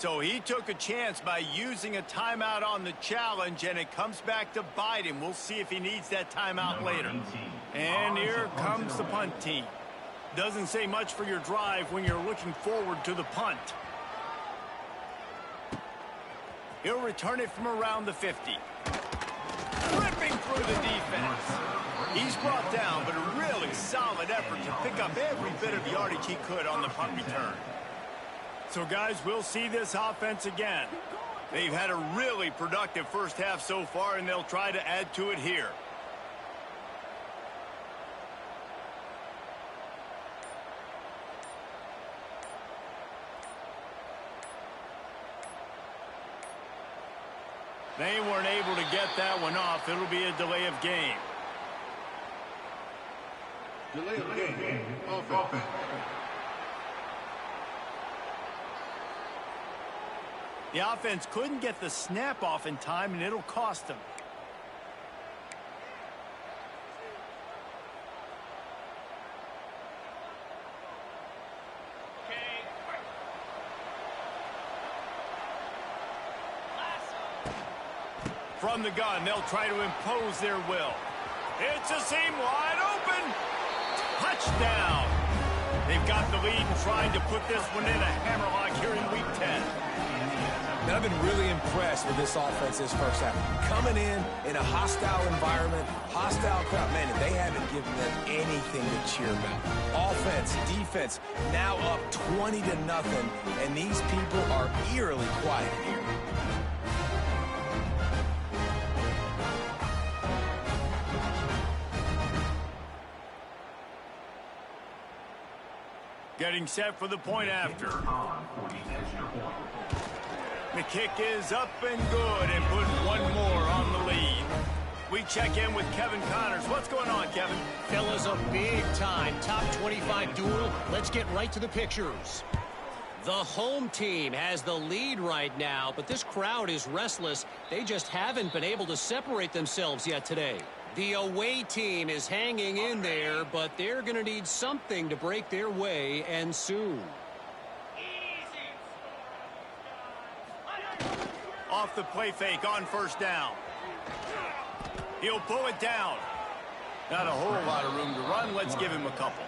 So he took a chance by using a timeout on the challenge, and it comes back to bite him. We'll see if he needs that timeout later. And here comes the punt team. Doesn't say much for your drive when you're looking forward to the punt. He'll return it from around the 50. Ripping through the defense. He's brought down, but a really solid effort to pick up every bit of yardage he could on the punt return. So, guys, we'll see this offense again. They've had a really productive first half so far, and they'll try to add to it here. They weren't able to get that one off. It'll be a delay of game. Delay of game. Offense. The offense couldn't get the snap off in time, and it'll cost them. From the gun, they'll try to impose their will. It's a seam wide open. Touchdown. They've got the lead and trying to put this one in a hammerlock here in Week 10. And I've been really impressed with this offense this first half. Coming in a hostile environment, hostile crowd, man, they haven't given them anything to cheer about. Offense, defense, now up 20-0, and these people are eerily quiet here. Getting set for the point after. The kick is up and good, and put one more on the lead. We check in with Kevin Connors. What's going on, Kevin? Fellas, a big-time top 25 duel. Let's get right to the pictures. The home team has the lead right now, but this crowd is restless. They just haven't been able to separate themselves yet today. The away team is hanging in there, but they're going to need something to break their way, and soon. Off the play fake on first down. He'll pull it down. Not a whole lot of room to run. Let's give him a couple.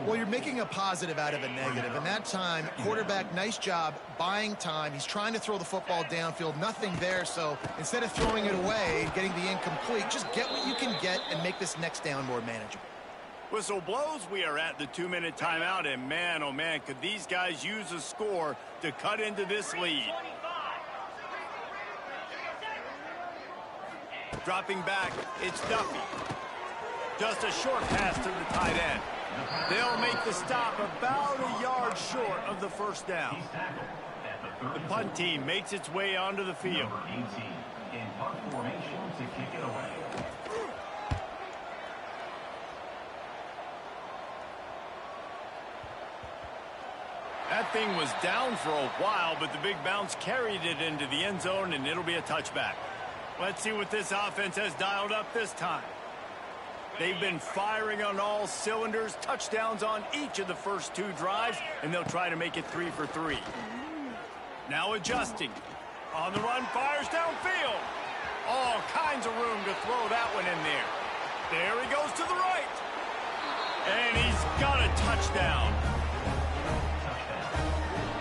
Well, you're making a positive out of a negative. And that time, quarterback, nice job buying time. He's trying to throw the football downfield. Nothing there. So instead of throwing it away, getting the incomplete, just get what you can get and make this next down more manageable. Whistle blows. We are at the 2-minute timeout. And man, oh man, could these guys use a score to cut into this lead. Dropping back, it's Duffy. Just a short pass to the tight end. They'll make the stop about a yard short of the first down. The punt team makes its way onto the field. In punt formation to kick it away. That thing was down for a while, but the big bounce carried it into the end zone, and it'll be a touchback. Let's see what this offense has dialed up this time. They've been firing on all cylinders, touchdowns on each of the first two drives, and they'll try to make it 3 for 3. Now adjusting. On the run, fires downfield. All kinds of room to throw that one in there. There he goes to the right. And he's got a touchdown.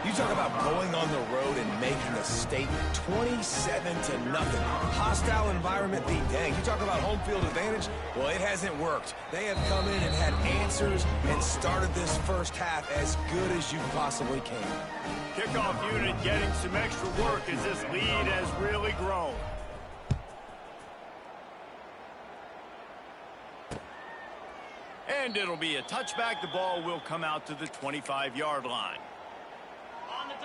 You talk about going on the road and making a statement. 27-0. Hostile environment beat dang. You talk about home field advantage. Well, it hasn't worked. They have come in and had answers and started this first half as good as you possibly can. Kickoff unit getting some extra work as this lead has really grown. And it'll be a touchback. The ball will come out to the 25-yard line.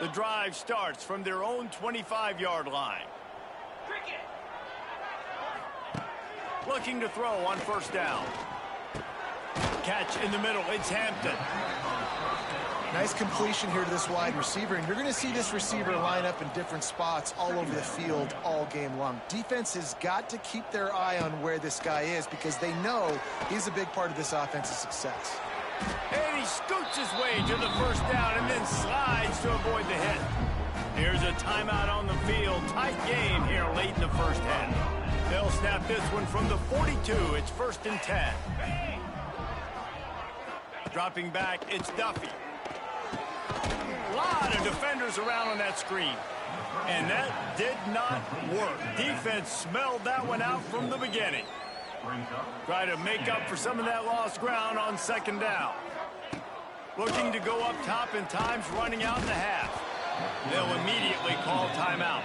The drive starts from their own 25-yard line. Looking to throw on first down. Catch in the middle. It's Hampton. Nice completion here to this wide receiver, and you're going to see this receiver line up in different spots all over the field all game long. Defense has got to keep their eye on where this guy is because they know he's a big part of this offense's success. And he scoots his way to the first down and then slides to avoid the hit. Here's a timeout on the field. Tight game here late in the first half. They'll snap this one from the 42. It's 1st and 10. Dropping back, it's Duffy. A lot of defenders around on that screen. And that did not work. Defense smelled that one out from the beginning. Try to make up for some of that lost ground on 2nd down. Looking to go up top, and time's running out in the half. They'll immediately call timeout.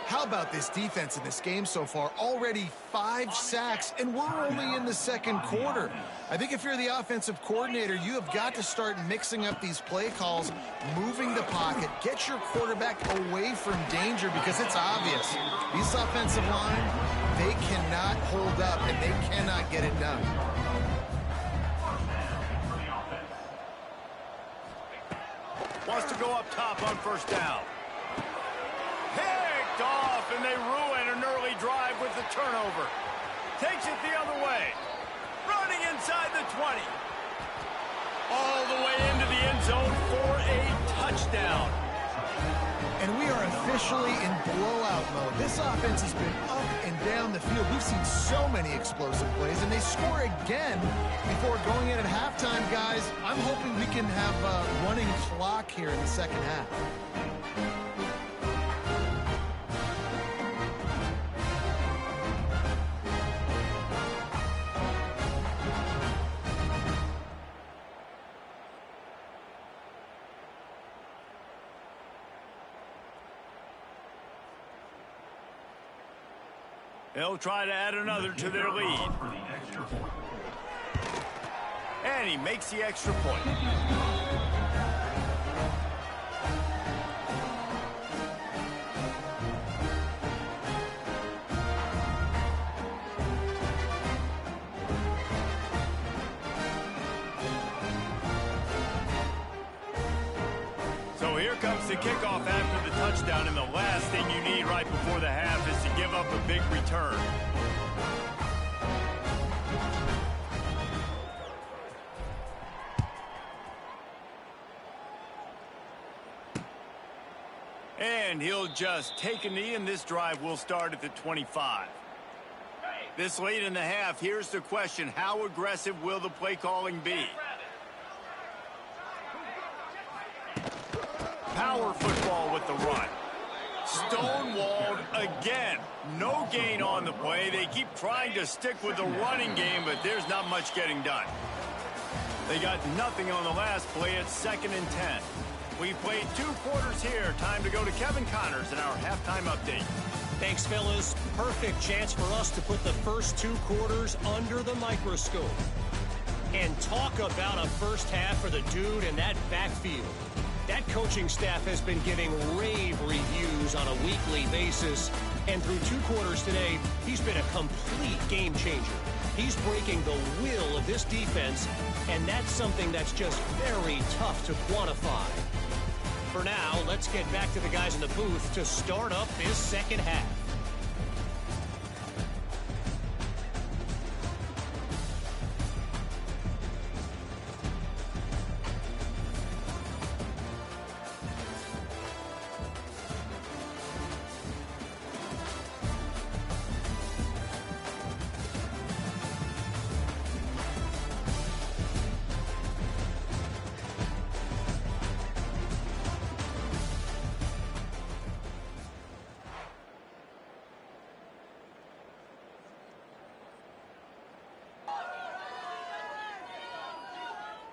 How about this defense in this game so far? Already 5 sacks, and we're only in the 2nd quarter. I think if you're the offensive coordinator, you have got to start mixing up these play calls, moving the pocket, get your quarterback away from danger, because it's obvious. These offensive line, they cannot hold up, and they cannot get it done. Wants to go up top on 1st down. Picked off, and they ruin an early drive with the turnover. Takes it the other way. Running inside the 20. All the way into the end zone for a touchdown. And we are officially in blowout mode. This offense has been up and down the field. We've seen so many explosive plays, and they score again before going in at halftime, guys. I'm hoping we can have a running clock here in the 2nd half. They'll try to add another to their lead. And he makes the extra point. So here comes the kickoff after the touchdown, and the last thing you need right before the half is to give up a big return. And he'll just take a knee, and this drive will start at the 25. This late in the half, here's the question: how aggressive will the play calling be? Power football with the run. Stonewalled again. No gain on the play. They keep trying to stick with the running game, but there's not much getting done. They got nothing on the last play. It's 2nd and 10. We've played 2 quarters here. Time to go to Kevin Connors in our halftime update. Thanks, fellas. Perfect chance for us to put the first 2 quarters under the microscope. And talk about a first half for the dude in that backfield. That coaching staff has been giving rave reviews on a weekly basis. And through 2 quarters today, he's been a complete game changer. He's breaking the will of this defense, and that's something that's just very tough to quantify. For now, let's get back to the guys in the booth to start up this 2nd half.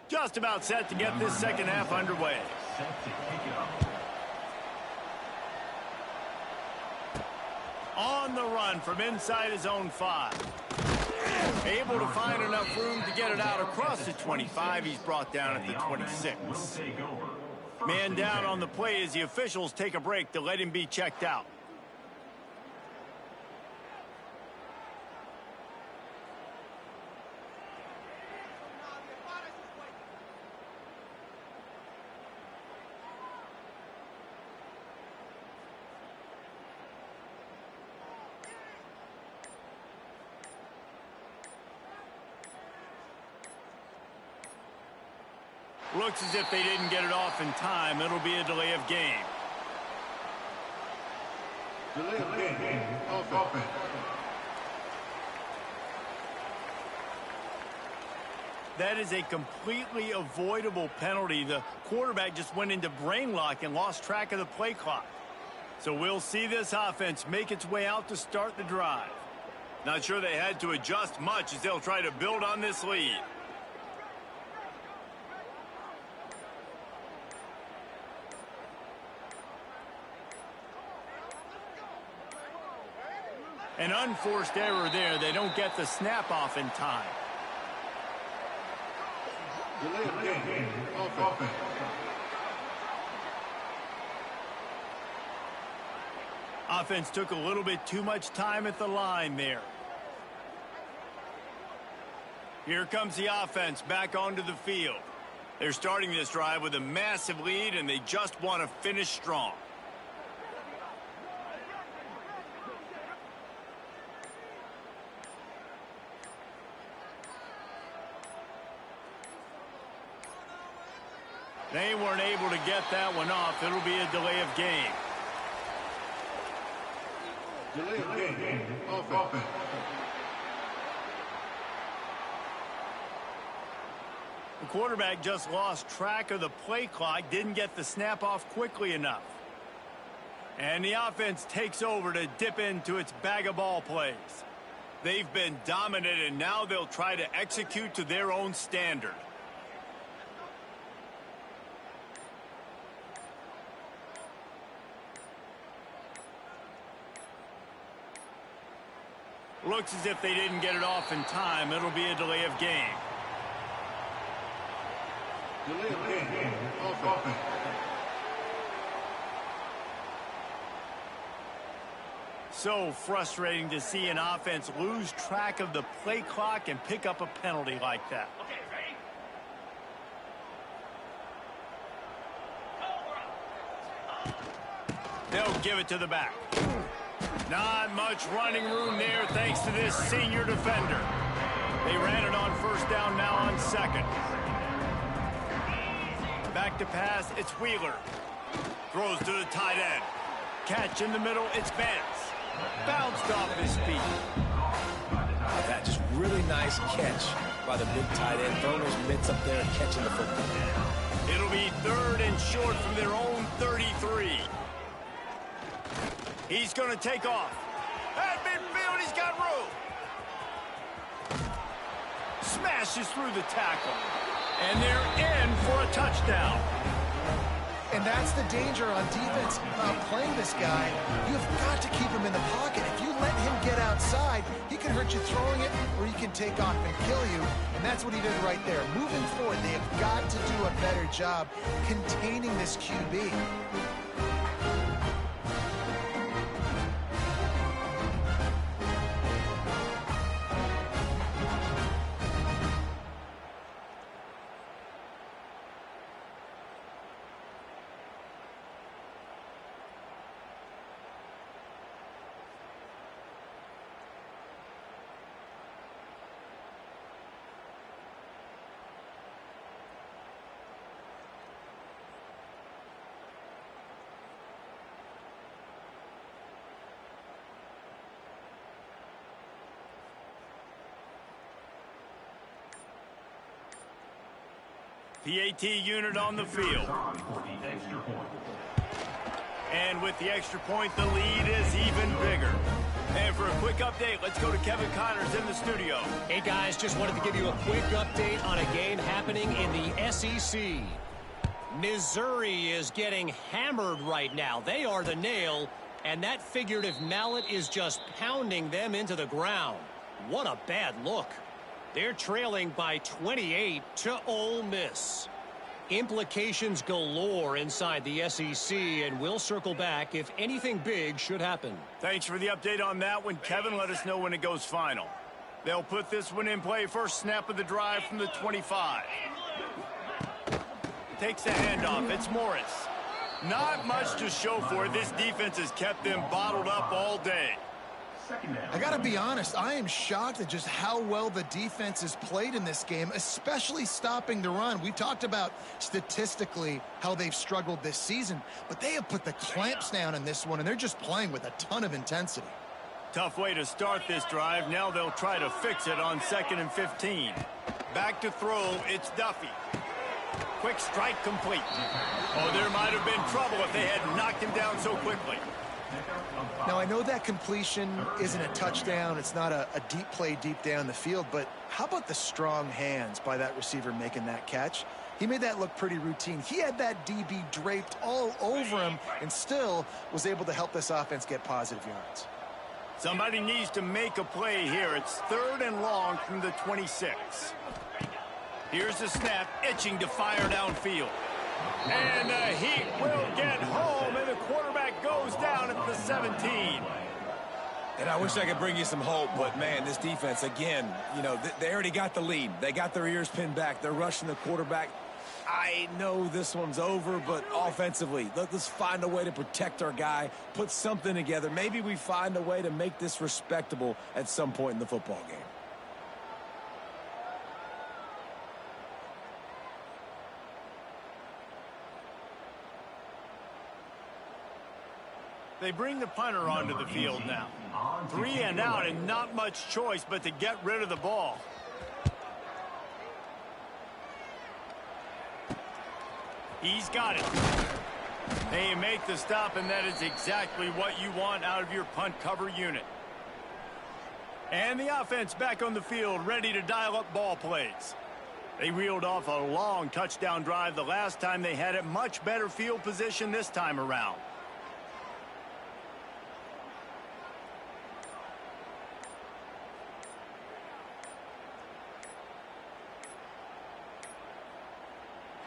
Just about set to get this 2nd half underway. On the run from inside his own 5. Able to find enough room to get it out across the 25. He's brought down at the 26. Man down on the play as the officials take a break to let him be checked out. Looks as if they didn't get it off in time. It'll be a delay of game. Delay of game. Offense. That is a completely avoidable penalty. The quarterback just went into brain lock and lost track of the play clock. So we'll see this offense make its way out to start the drive. Not sure they had to adjust much as they'll try to build on this lead. An unforced error there. They don't get the snap off in time. Delay of game. Offense. Offense took a little bit too much time at the line there. Here comes the offense back onto the field. They're starting this drive with a massive lead, and they just want to finish strong. They weren't able to get that one off. It'll be a delay of game. Delay of game. Offense. The quarterback just lost track of the play clock, didn't get the snap off quickly enough. And the offense takes over to dip into its bag of ball plays. They've been dominant, and now they'll try to execute to their own standard. Looks as if they didn't get it off in time. It'll be a delay of game. Delay of game. Offense. So frustrating to see an offense lose track of the play clock and pick up a penalty like that. Okay, ready? They'll give it to the back. Not much running room there thanks to this senior defender. They ran it on first down, now on second. Back to pass, it's Wheeler. Throws to the tight end. Catch in the middle, it's Vance. Bounced off his feet. That just really nice catch by the big tight end. Throwing those mitts up there and catching the football. It'll be 3rd and short from their own 33. He's going to take off. At midfield, he's got room. Smashes through the tackle. And they're in for a touchdown. And that's the danger on defense playing this guy. You've got to keep him in the pocket. If you let him get outside, he can hurt you throwing it, or he can take off and kill you. And that's what he did right there. Moving forward, they have got to do a better job containing this QB. PAT unit on the field. And with the extra point, the lead is even bigger. And for a quick update, let's go to Kevin Connors in the studio. Hey, guys, just wanted to give you a quick update on a game happening in the SEC. Missouri is getting hammered right now. They are the nail, and that figurative mallet is just pounding them into the ground. What a bad look. They're trailing by 28 to Ole Miss. Implications galore inside the SEC, and we'll circle back if anything big should happen. Thanks for the update on that one, Kevin. Let us know when it goes final. They'll put this one in play. First snap of the drive from the 25. Takes the handoff. It's Morris. Not much to show for it. This defense has kept them bottled up all day. Second down. I got to be honest, I am shocked at just how well the defense has played in this game, especially stopping the run. We talked about statistically how they've struggled this season, but they have put the clamps down in this one, and they're just playing with a ton of intensity. Tough way to start this drive. Now they'll try to fix it on 2nd and 15. Back to throw, it's Duffy. Quick strike complete. Oh, there might have been trouble if they had knocked him down so quickly. Now, I know that completion isn't a touchdown. It's not a deep play deep down the field, but how about the strong hands by that receiver making that catch? He made that look pretty routine. He had that DB draped all over him and still was able to help this offense get positive yards. Somebody needs to make a play here. It's 3rd and long from the 26. Here's the snap, itching to fire downfield. And the Heat will get home, and the quarterback goes down at the 17. And I wish I could bring you some hope, but, man, this defense, again, you know, they already got the lead. They got their ears pinned back. They're rushing the quarterback. I know this one's over, but offensively, let's find a way to protect our guy, put something together. Maybe we find a way to make this respectable at some point in the football game. They bring the punter onto the field now. 3 and out and not much choice but to get rid of the ball. He's got it. They make the stop, and that is exactly what you want out of your punt cover unit. And the offense back on the field, ready to dial up ball plays. They reeled off a long touchdown drive the last time they had it. Much better field position this time around.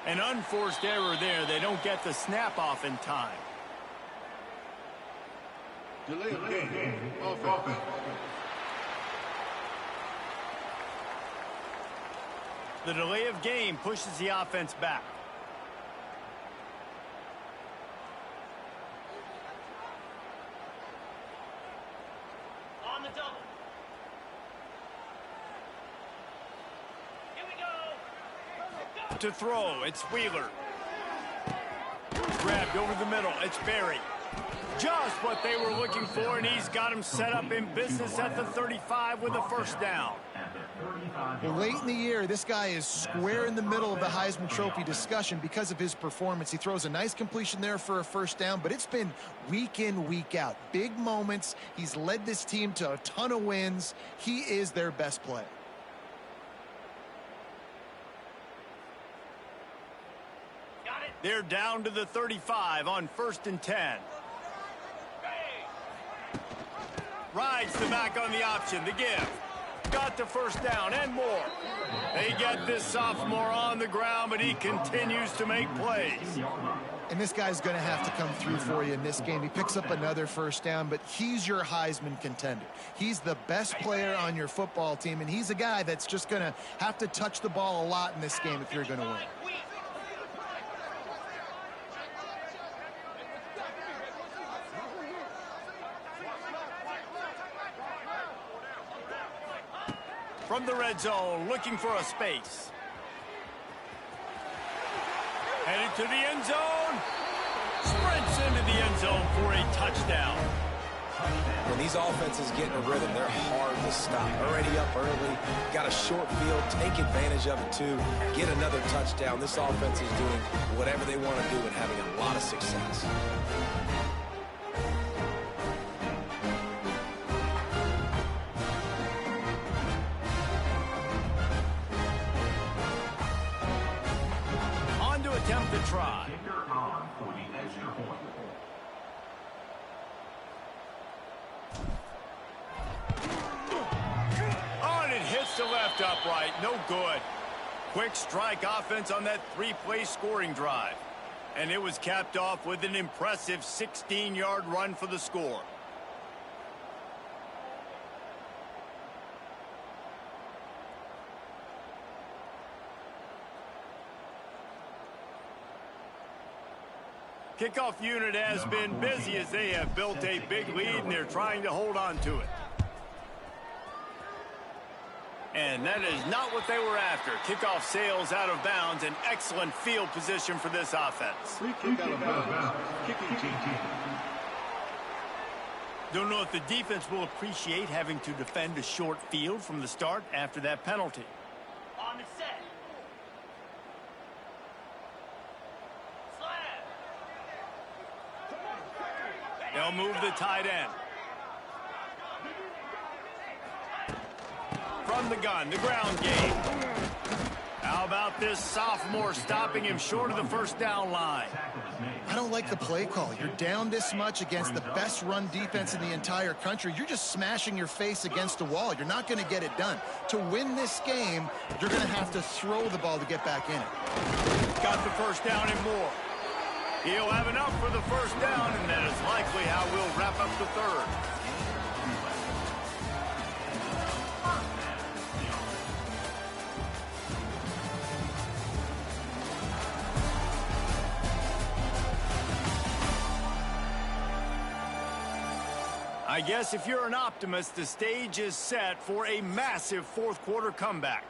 An unforced error there. They don't get the snap off in time. Delay of game. Offense. The delay of game pushes the offense back. On the double. Here we go. To throw, it's Wheeler. Grabbed over the middle, it's Berry. Just what they were looking for, and he's got him set up in business at the 35 with a first down. Well, late in the year, this guy is square in the middle of the Heisman Trophy discussion because of his performance. He throws a nice completion there for a first down, but it's been week in, week out. Big moments. He's led this team to a ton of wins. He is their best player. They're down to the 35 on 1st and 10. Rides the back on the option, the give. Got the first down and more. They get this sophomore on the ground, but he continues to make plays. And this guy's going to have to come through for you in this game. He picks up another first down, but he's your Heisman contender. He's the best player on your football team, and he's a guy that's just going to have to touch the ball a lot in this game if you're going to win. From the red zone, looking for a space. Headed to the end zone. Sprints into the end zone for a touchdown. When these offenses get in a rhythm, they're hard to stop. Already up early, got a short field, take advantage of it too, get another touchdown. This offense is doing whatever they want to do and having a lot of success. Attempt to try. Kicker on for the extra point. Oh, and it hits the left upright. No good. Quick strike offense on that 3-play scoring drive. And it was capped off with an impressive 16-yard run for the score. Kickoff unit has been busy as they have built a big lead, and they're trying to hold on to it. And that is not what they were after. Kickoff sails out of bounds. An excellent field position for this offense. Free kick out of bounds. Kicking team. Don't know if the defense will appreciate having to defend a short field from the start after that penalty. On the set. They'll move the tight end. From the gun, the ground game. How about this sophomore stopping him short of the first down line? I don't like the play call. You're down this much against the best run defense in the entire country. You're just smashing your face against the wall. You're not going to get it done. To win this game, you're going to have to throw the ball to get back in it. Got the first down and more. He'll have enough for the first down, and that is likely how we'll wrap up the third. I guess if you're an optimist, the stage is set for a massive fourth quarter comeback.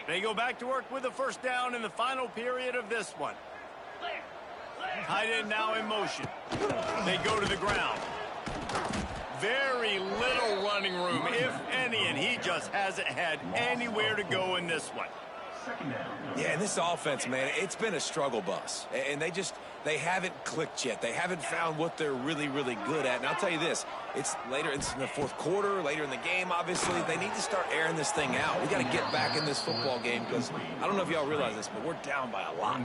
They go back to work with a first down in the final period of this one. Tight end now in motion. They go to the ground. Very little running room, if any, and he just hasn't had anywhere to go in this one. Yeah, and this offense, man, it's been a struggle bus. And they haven't clicked yet. They haven't found what they're really, really good at. And I'll tell you this, it's in the fourth quarter, later in the game, obviously. They need to start airing this thing out. We got to get back in this football game because I don't know if y'all realize this, but we're down by a lot.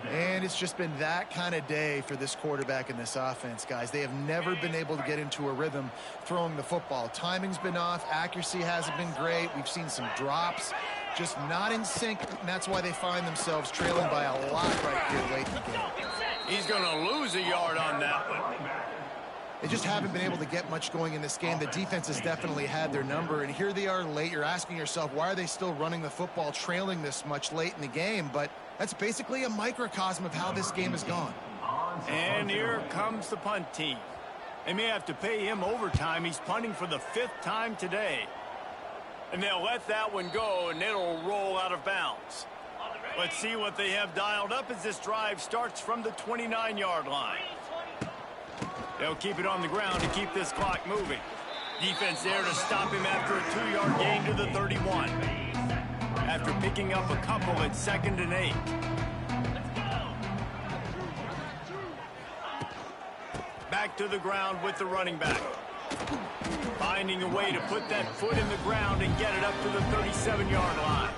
And it's just been that kind of day for this quarterback and this offense, guys. They have never been able to get into a rhythm throwing the football. Timing's been off. Accuracy hasn't been great. We've seen some drops. Just not in sync, and that's why they find themselves trailing by a lot right here late in the game. He's going to lose a yard on that one. They just haven't been able to get much going in this game. The defense has definitely had their number, and here they are late. You're asking yourself, why are they still running the football, trailing this much late in the game? But that's basically a microcosm of how this game has gone. And here comes the punt team. They may have to pay him overtime. He's punting for the 5th time today. And they'll let that one go, and it'll roll out of bounds. Let's see what they have dialed up as this drive starts from the 29-yard line. They'll keep it on the ground to keep this clock moving. Defense there to stop him after a 2-yard gain to the 31. After picking up a couple at 2nd and 8. Back to the ground with the running back. Finding a way to put that foot in the ground and get it up to the 37-yard line.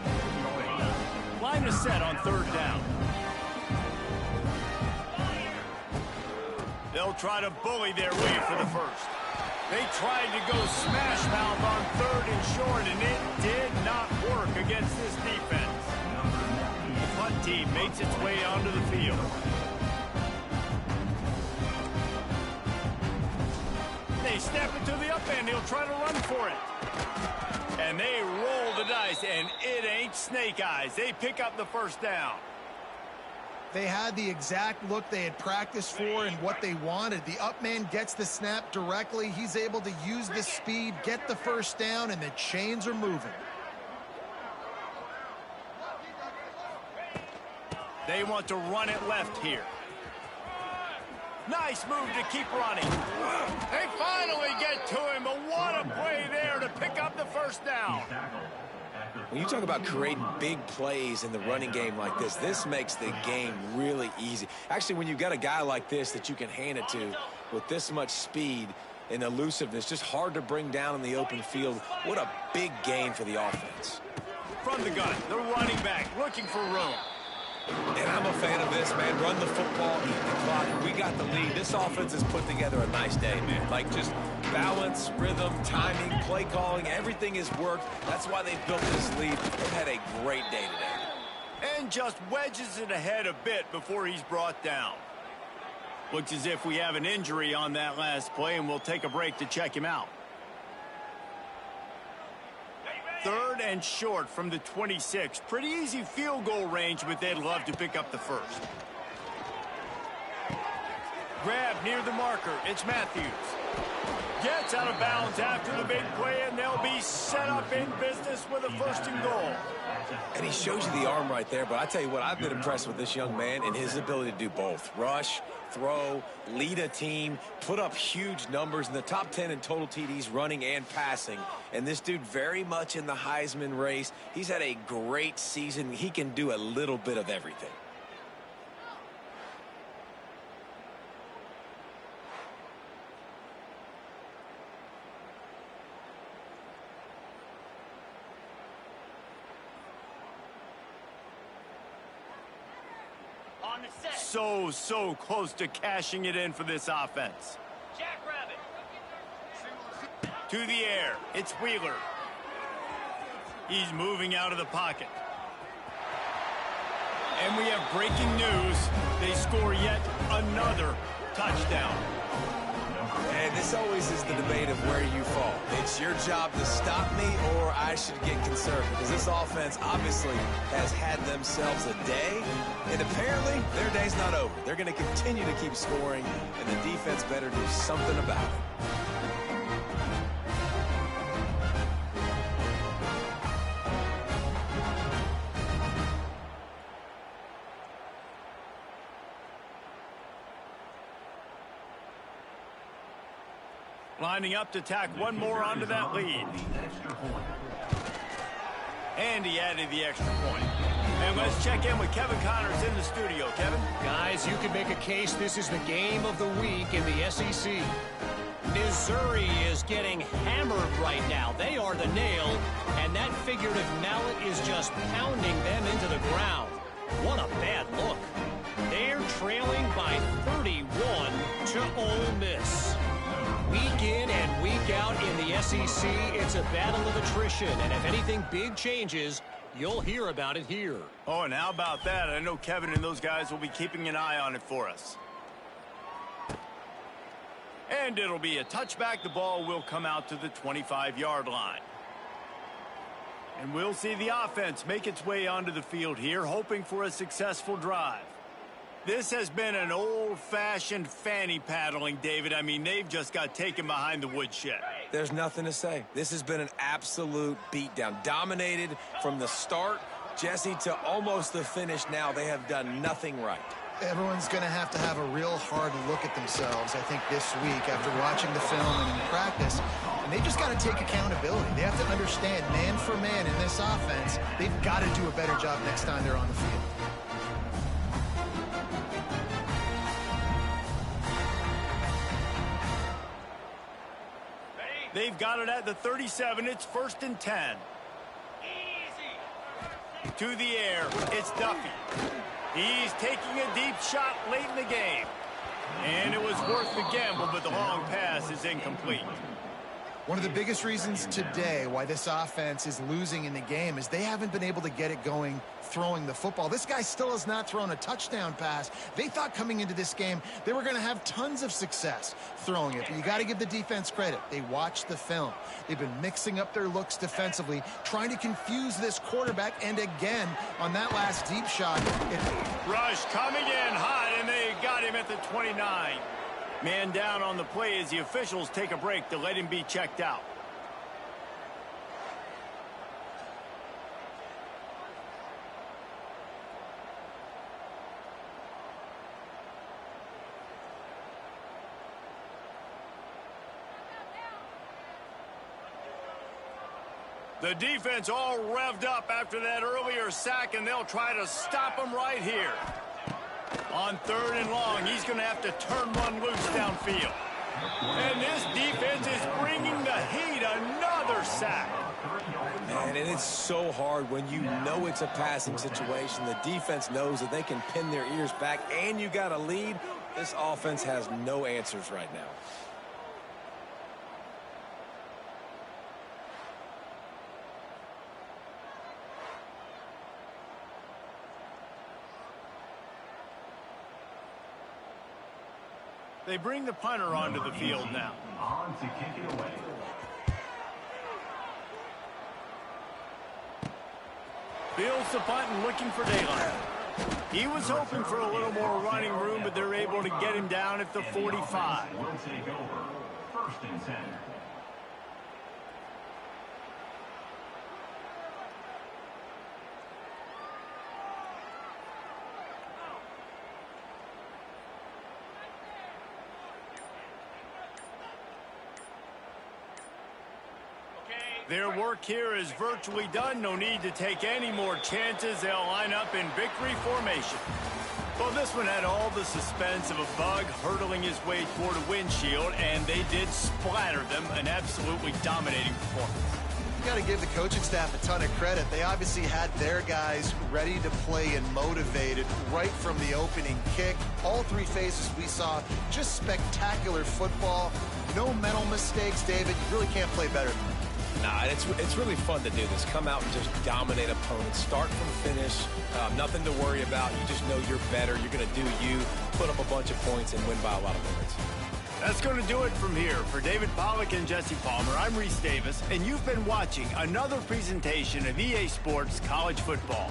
Line is set on 3rd down. They'll try to bully their way for the first. They tried to go smash mouth on 3rd and short, and it did not work against this defense. The punt team makes its way onto the field. They step into the up end. He'll try to run for it. And they roll the dice, and it ain't snake eyes. They pick up the first down. They had the exact look they had practiced for and what they wanted. The up man gets the snap directly. He's able to use the speed, get the first down, and the chains are moving. They want to run it left here. Nice move to keep running. They finally get to him, but what a play there to pick up the first down. When you talk about creating big plays in the running game like this makes the game really easy. Actually, when you've got a guy like this that you can hand it to with this much speed and elusiveness, just hard to bring down in the open field, what a big gain for the offense. From the gun, the running back looking for room. And I'm a fan of this, man. Run the football, eat the clock. We got the lead. This offense has put together a nice day, man. Like just balance, rhythm, timing, play calling, everything has worked. That's why they've built this lead. They've had a great day today. And just wedges it ahead a bit before he's brought down. Looks as if we have an injury on that last play, and we'll take a break to check him out. 3rd and short from the 26. Pretty easy field goal range, but they'd love to pick up the first. Grab near the marker. It's Matthews. Gets out of bounds after the big play, and they'll be set up in business with a 1st and goal. And he shows you the arm right there, but I tell you what, I've been impressed with this young man and his ability to do both. Rush, throw, lead a team, put up huge numbers in the top 10 in total TDs running and passing. And this dude very much in the Heisman race. He's had a great season. He can do a little bit of everything. So close to cashing it in for this offense. Jackrabbit. To the air, it's Wheeler. He's moving out of the pocket. And we have breaking news. They score yet another touchdown. And this always is the debate of where you fall. It's your job to stop me, or I should get conservative, because this offense obviously has had themselves a day, and apparently their day's not over. They're going to continue to keep scoring, and the defense better do something about it. Lining up to tack one more onto that lead. And he added the extra point. And let's check in with Kevin Connors in the studio. Kevin? Guys, you could make a case this is the game of the week in the SEC. Missouri is getting hammered right now. They are the nail, and that figurative mallet is just pounding them into the ground. What a bad look. They're trailing by 31 to Ole Miss. Week in and week out in the SEC, it's a battle of attrition, and if anything big changes, you'll hear about it here. Oh, and how about that? I know Kevin and those guys will be keeping an eye on it for us. And it'll be a touchback. The ball will come out to the 25-yard line. And we'll see the offense make its way onto the field here, hoping for a successful drive. This has been an old-fashioned fanny paddling, David. I mean, they've just got taken behind the woodshed. There's nothing to say. This has been an absolute beatdown. Dominated from the start, Jesse, to almost the finish now. They have done nothing right. Everyone's going to have a real hard look at themselves, I think, this week after watching the film and in practice. And they just got to take accountability. They have to understand, man for man in this offense, they've got to do a better job next time they're on the field. They've got it at the 37. It's 1st and 10. Easy. To the air, it's Duffy. He's taking a deep shot late in the game. And it was worth the gamble, but the long pass is incomplete. One of the biggest reasons today why this offense is losing in the game is they haven't been able to get it going throwing the football. This guy still has not thrown a touchdown pass. They thought coming into this game they were going to have tons of success throwing it. But you got to give the defense credit. They watched the film. They've been mixing up their looks defensively, trying to confuse this quarterback. And again, on that last deep shot, Rush coming in hot, and they got him at the 29. Man down on the play as the officials take a break to let him be checked out. The defense all revved up after that earlier sack, and they'll try to stop him right here. On 3rd and long, he's going to have to turn one loose downfield. And this defense is bringing the heat. Another sack. Man, and it's so hard when you know it's a passing situation. The defense knows that they can pin their ears back, and you got a lead. This offense has no answers right now. They bring the punter onto the field now. On to kick it away. Fields the punt and looking for daylight. He was hoping for a little more running room, but they're able to get him down at the 45. Will take over. first and 10. Their work here is virtually done. No need to take any more chances. They'll line up in victory formation. Well, this one had all the suspense of a bug hurtling his way toward a windshield, and they did splatter them. An absolutely dominating performance. You got to give the coaching staff a ton of credit. They obviously had their guys ready to play and motivated right from the opening kick. All three phases we saw just spectacular football. No mental mistakes, David. You really can't play better than that. Nah, it's really fun to do this. Come out and just dominate opponents. Start from finish. Nothing to worry about. You just know you're better. You're going to do you, put up a bunch of points, and win by a lot of points. That's going to do it from here. For David Pollack and Jesse Palmer, I'm Reese Davis, and you've been watching another presentation of EA Sports College Football.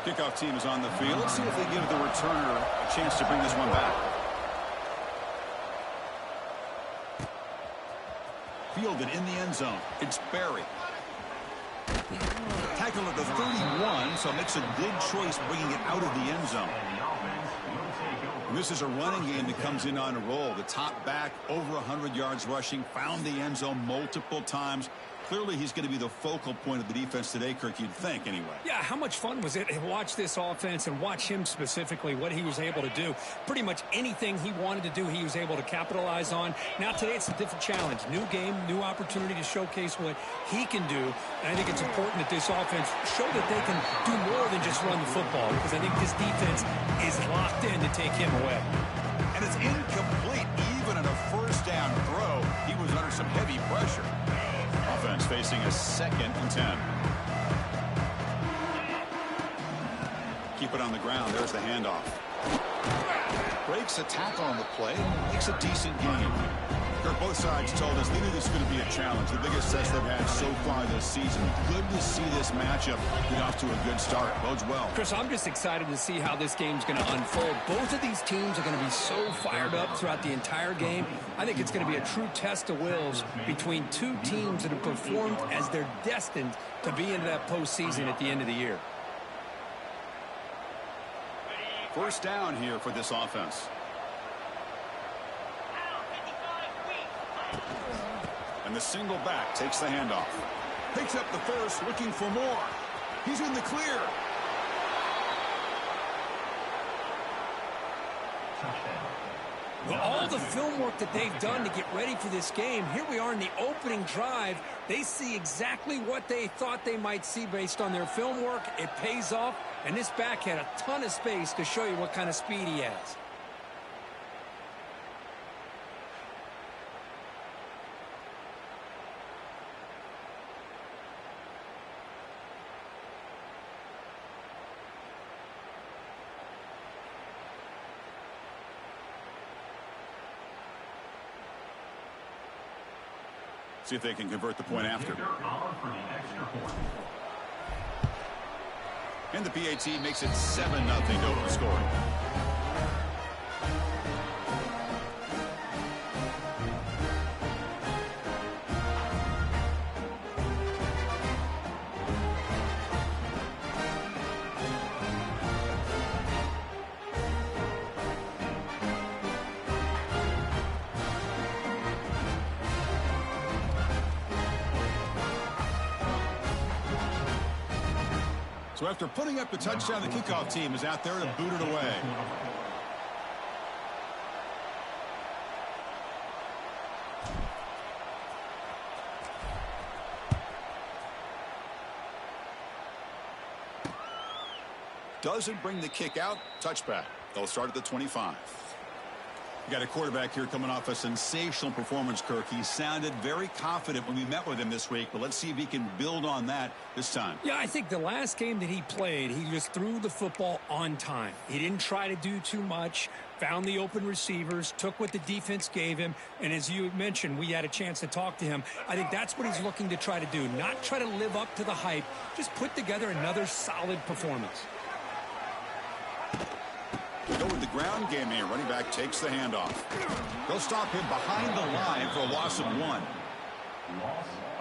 Kickoff team is on the field. Let's see if they give the returner a chance to bring this one back. Fielded in the end zone. It's Barry. Tackle at the 31, so makes a good choice bringing it out of the end zone. And this is a running game that comes in on a roll. The top back, over 100 yards rushing, found the end zone multiple times. Clearly, he's going to be the focal point of the defense today, Kirk, you'd think, anyway. Yeah, how much fun was it to watch this offense and watch him specifically, what he was able to do. Pretty much anything he wanted to do, he was able to capitalize on. Now, today, it's a different challenge. New game, new opportunity to showcase what he can do. And I think it's important that this offense show that they can do more than just run the football, because I think this defense is locked in to take him away. And it's incomplete. Even in a first down throw, he was under some heavy pressure. Offense facing a 2nd and 10. Keep it on the ground. There's the handoff. Breaks a tackle on the play. Makes a decent gain. Kirk, both sides told us they knew this was going to be a challenge. The biggest test they've had so far this season. Good to see this matchup get off to a good start. Bodes well. Chris, I'm just excited to see how this game's going to unfold. Both of these teams are going to be so fired up throughout the entire game. I think it's going to be a true test of wills between two teams that have performed as they're destined to be into that postseason at the end of the year. First down here for this offense. And the single back takes the handoff. Picks up the first, looking for more. He's in the clear. Well, all the film work that they've done to get ready for this game, here we are in the opening drive. They see exactly what they thought they might see based on their film work. It pays off, and this back had a ton of space to show you what kind of speed he has. See if they can convert the point after. And the PAT makes it 7-0 to open scoring. So after putting up the touchdown, the kickoff team is out there to boot it away. Doesn't bring the kick out. Touchback. They'll start at the 25. You got a quarterback here coming off a sensational performance, Kirk. He sounded very confident when we met with him this week, but let's see if he can build on that this time. Yeah, I think the last game that he played, he just threw the football on time. He didn't try to do too much, found the open receivers, took what the defense gave him, and as you mentioned, we had a chance to talk to him. I think that's what he's looking to try to do, not try to live up to the hype, just put together another solid performance. Go with the ground game here. Running back takes the handoff. They'll stop him behind the line for a loss of 1.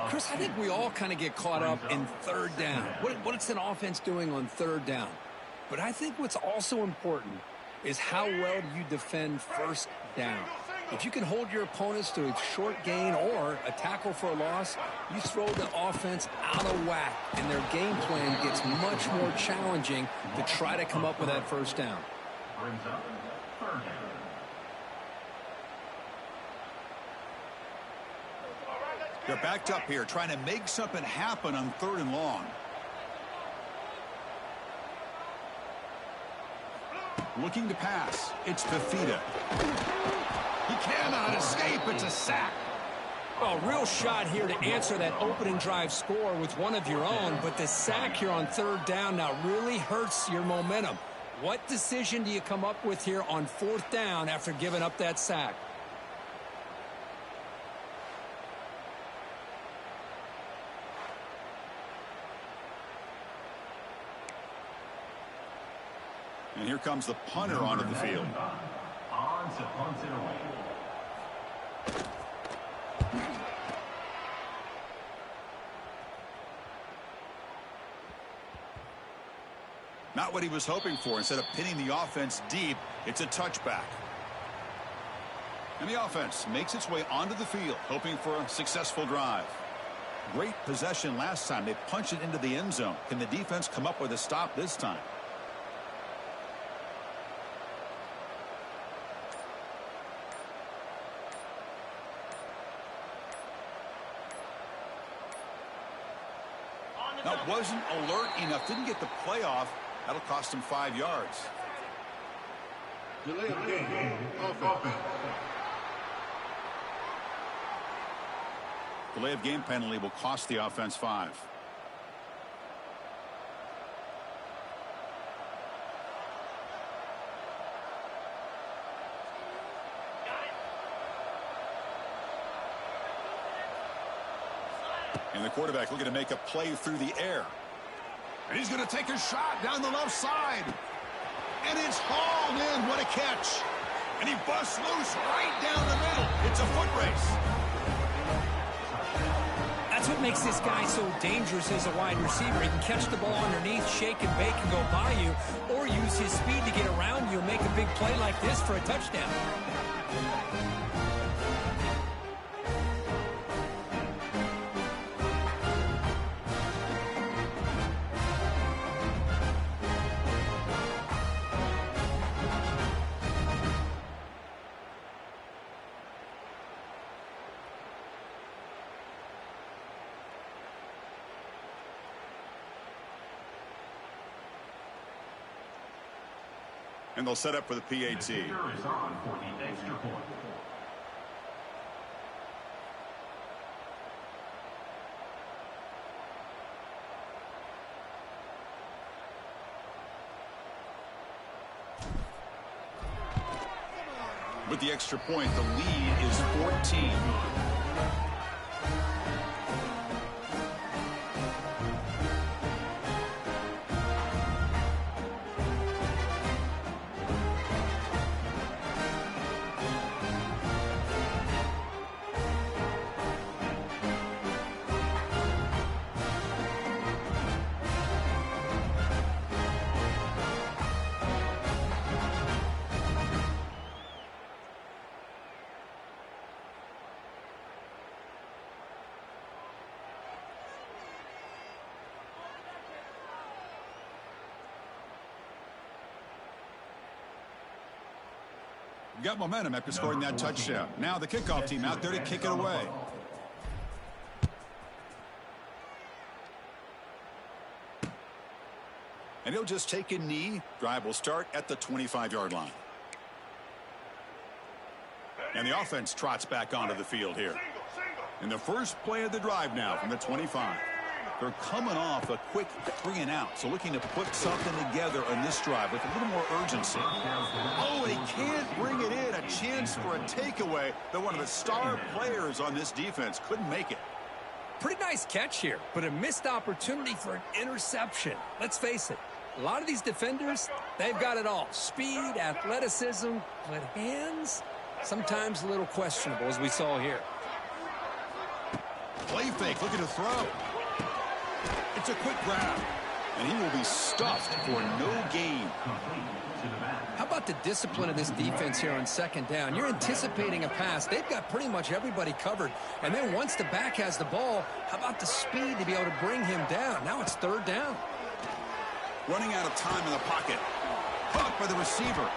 Chris, I think we all kind of get caught up in third down. What's an offense doing on third down? But I think what's also important is how well do you defend first down. If you can hold your opponents to a short gain or a tackle for a loss, you throw the offense out of whack, and their game plan gets much more challenging to try to come up with that first down. Brings up third down. They're backed up here, trying to make something happen on 3rd and long. Looking to pass. It's Fafita. He cannot escape. It's a sack. Well, real shot here to answer that opening drive score with one of your own, but the sack here on 3rd down now really hurts your momentum. What decision do you come up with here on 4th down after giving up that sack? comes the punter onto the field. On to punt it away. Not what he was hoping for. Instead of pinning the offense deep, it's a touchback. And the offense makes its way onto the field, hoping for a successful drive. Great possession last time. They punched it into the end zone. Can the defense come up with a stop this time? That wasn't alert enough. Didn't get the play off. That'll cost him 5 yards. Delay of game. Offense. Delay of game penalty will cost the offense 5. And the quarterback looking to make a play through the air. And he's going to take a shot down the left side. And it's hauled in. What a catch. And he busts loose right down the middle. It's a foot race. That's what makes this guy so dangerous as a wide receiver. He can catch the ball underneath, shake and bake and go by you, or use his speed to get around you and make a big play like this for a touchdown. And they'll set up for the PAT. The kicker is on for the extra point. With the extra point, the lead is 14. Got momentum after scoring that touchdown. Now the kickoff team out there to kick it away. And he'll just take a knee. Drive will start at the 25-yard line. And the offense trots back onto the field here. In the first play of the drive now from the 25. They're coming off a quick 3 and out, so looking to put something together on this drive with a little more urgency. Oh, he can't bring it in. A chance for a takeaway, but one of the star players on this defense couldn't make it. Pretty nice catch here, but a missed opportunity for an interception. Let's face it, a lot of these defenders, they've got it all. Speed, athleticism, but hands, sometimes a little questionable, as we saw here. Play fake, looking to throw. It's a quick grab, and he will be stuffed for no gain. How about the discipline of this defense here on second down? You're anticipating a pass. They've got pretty much everybody covered. And then once the back has the ball, how about the speed to be able to bring him down? Now it's third down. Running out of time in the pocket. Caught by the receiver.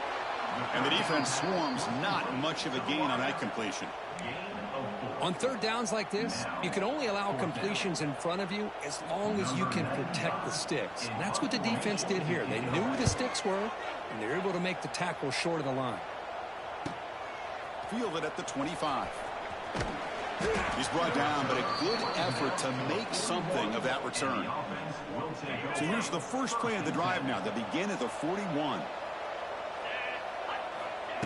And the defense swarms. Not much of a gain on that completion. On third downs like this, you can only allow completions in front of you as long as you can protect the sticks. And that's what the defense did here. They knew where the sticks were, and they were able to make the tackle short of the line. Fielded at the 25. He's brought down, but a good effort to make something of that return. So here's the first play of the drive now. They begin at the 41.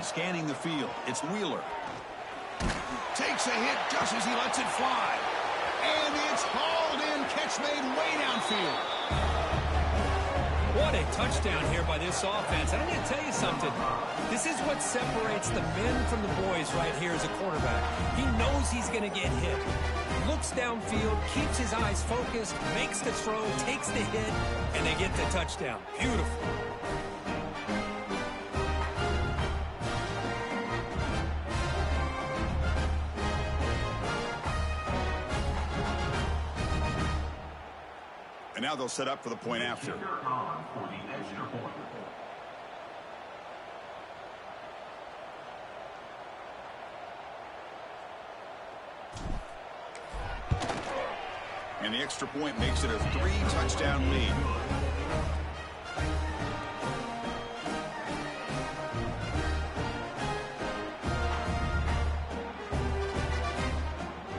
Scanning the field, it's Wheeler. Takes a hit just as he lets it fly. And it's hauled in, catch made way downfield. What a touchdown here by this offense. And I'm going to tell you something. This is what separates the men from the boys right here as a quarterback. He knows he's going to get hit. Looks downfield, keeps his eyes focused, makes the throw, takes the hit, and they get the touchdown. Beautiful. And now they'll set up for the point after. And the extra point makes it a 3-touchdown lead.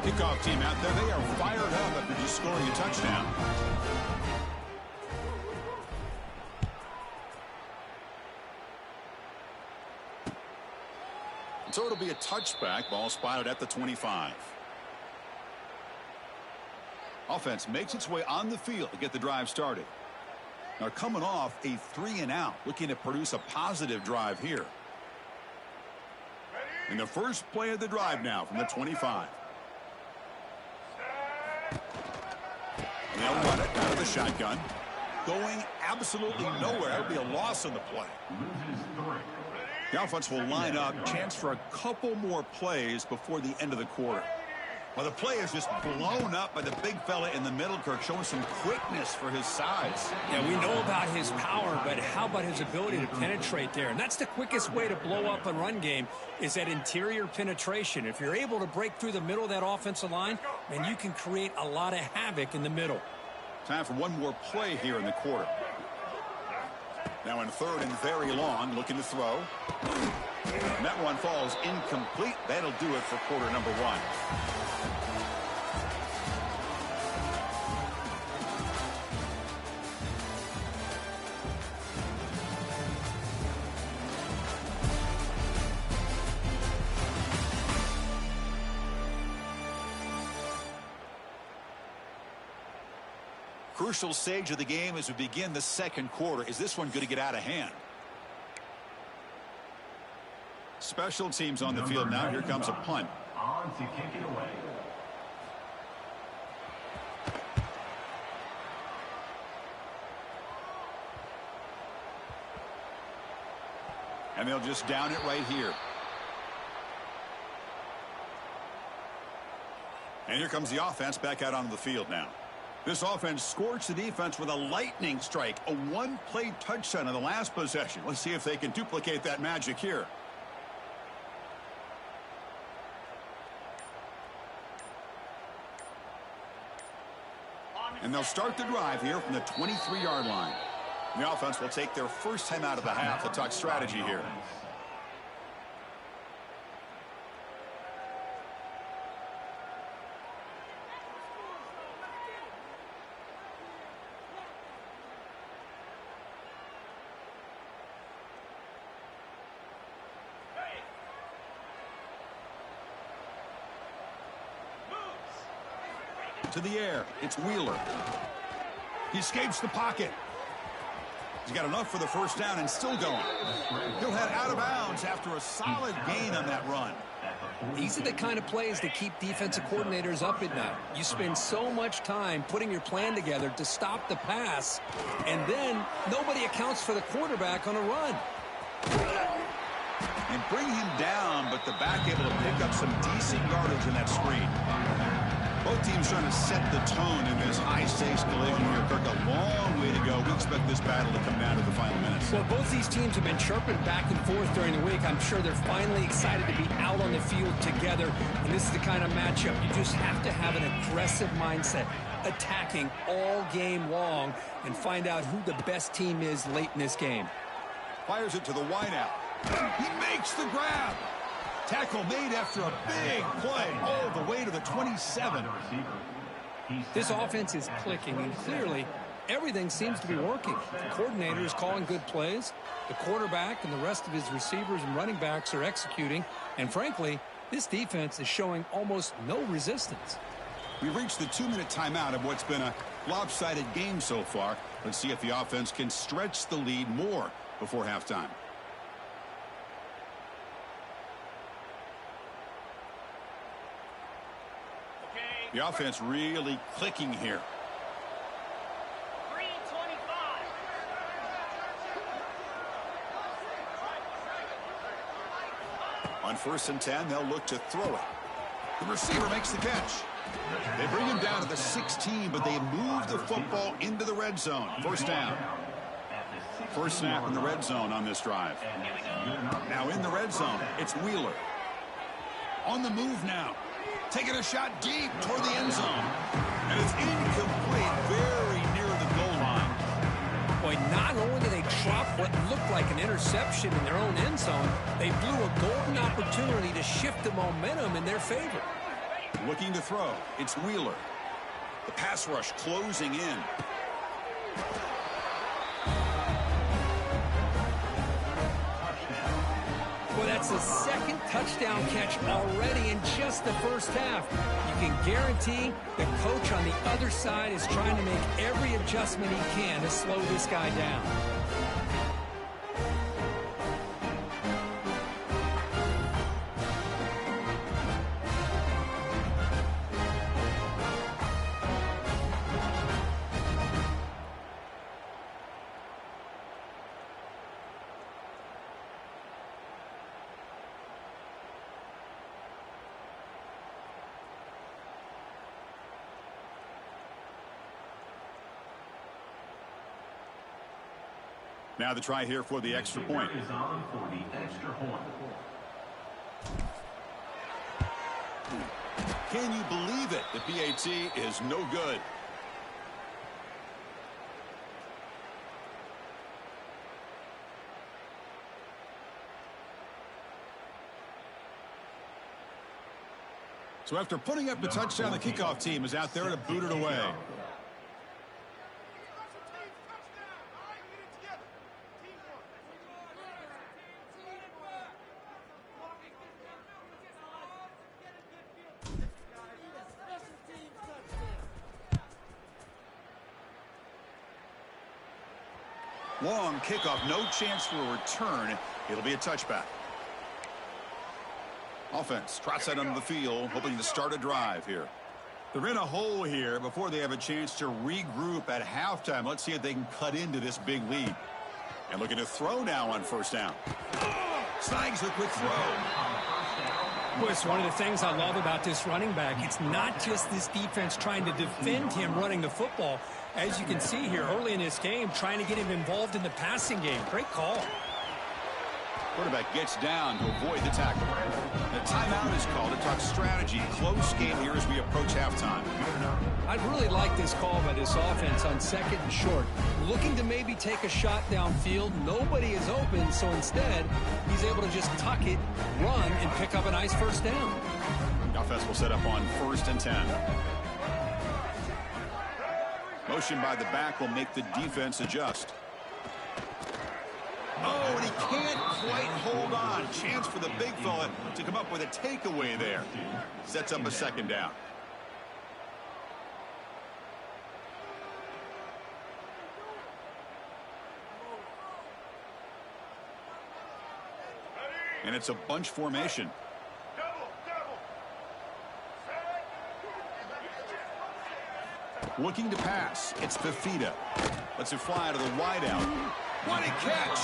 Kickoff team out there, they are fired up after just scoring a touchdown. So it'll be a touchback. Ball spotted at the 25. Offense makes its way on the field to get the drive started. Now coming off a 3-and-out, looking to produce a positive drive here. In the first play of the drive now from the 25. And they'll run it out of the shotgun. Going absolutely nowhere. It'll be a loss on the play. The offense will line up, chance for a couple more plays before the end of the quarter. Well, the play is just blown up by the big fella in the middle, Kirk, showing some quickness for his size. Yeah, we know about his power, but how about his ability to penetrate there? And that's the quickest way to blow up a run game is that interior penetration. If you're able to break through the middle of that offensive line, then you can create a lot of havoc in the middle. Time for one more play here in the quarter. Now in third and very long, looking to throw. And that one falls incomplete. That'll do it for quarter number one. Crucial stage of the game as we begin the second quarter. Is this one going to get out of hand? Special teams on the field now. Here comes a punt. On to kick it away. And they'll just down it right here. And here comes the offense back out onto the field now. This offense scorched the defense with a lightning strike, a one-play touchdown in the last possession. Let's see if they can duplicate that magic here. And they'll start the drive here from the 23-yard line. The offense will take their first time out of the half to talk strategy here. To the air. It's Wheeler. He escapes the pocket. He's got enough for the first down and still going. He'll head out of bounds after a solid gain on that run. These are the kind of plays that keep defensive coordinators up at night. You spend so much time putting your plan together to stop the pass, and then nobody accounts for the quarterback on a run. And bring him down, but the back able to pick up some decent yardage in that screen. Both teams trying to set the tone in this high-stakes collision here. Kirk, a long way to go. We expect this battle to come down to the final minutes. Well, both these teams have been chirping back and forth during the week. I'm sure they're finally excited to be out on the field together. And this is the kind of matchup you just have to have an aggressive mindset, attacking all game long, and find out who the best team is late in this game. Fires it to the wideout. He makes the grab. Tackle made after a big play all the way to the 27. This offense is clicking, and clearly everything seems to be working. The coordinator is calling good plays. The quarterback and the rest of his receivers and running backs are executing. And frankly, this defense is showing almost no resistance. We've reached the 2-minute timeout of what's been a lopsided game so far. Let's see if the offense can stretch the lead more before halftime. The offense really clicking here. On 1st and 10, they'll look to throw it. The receiver makes the catch. They bring him down to the 16, but they move the football into the red zone. 1st down. First snap in the red zone on this drive. Now in the red zone, it's Wheeler. On the move now. Taking a shot deep toward the end zone. And it's incomplete, very near the goal line. Boy, not only did they drop what looked like an interception in their own end zone, they blew a golden opportunity to shift the momentum in their favor. Looking to throw, it's Wheeler. The pass rush closing in. Well, that's the second touchdown catch already in just the first half. You can guarantee the coach on the other side is trying to make every adjustment he can to slow this guy down. Now the try here for the extra point. Is on for the extra point. Can you believe it? The PAT is no good. So after putting up the touchdown, the kickoff team is out there to boot it away. Long kickoff, no chance for a return. It'll be a touchback. Offense trots out onto the field, hoping to start a drive here. They're in a hole here before they have a chance to regroup at halftime. Let's see if they can cut into this big lead. And looking to throw now on 1st down. Snags the quick throw. Well, it's one of the things I love about this running back. It's not just this defense trying to defend him running the football. As you can see here early in this game, trying to get him involved in the passing game. Great call. Quarterback gets down to avoid the tackle. The timeout is called to talk strategy. Close game here as we approach halftime. I'd really like this call by this offense on 2nd and short. Looking to maybe take a shot downfield. Nobody is open, so instead, he's able to just tuck it, run, and pick up a nice 1st down. The offense will set up on 1st and 10. Motion by the back will make the defense adjust. Oh, and he can't quite hold on. Chance for the big fella to come up with a takeaway there. Sets up a 2nd down. And it's a bunch formation. Looking to pass. It's Fafita. Lets it fly to the wideout. What a catch!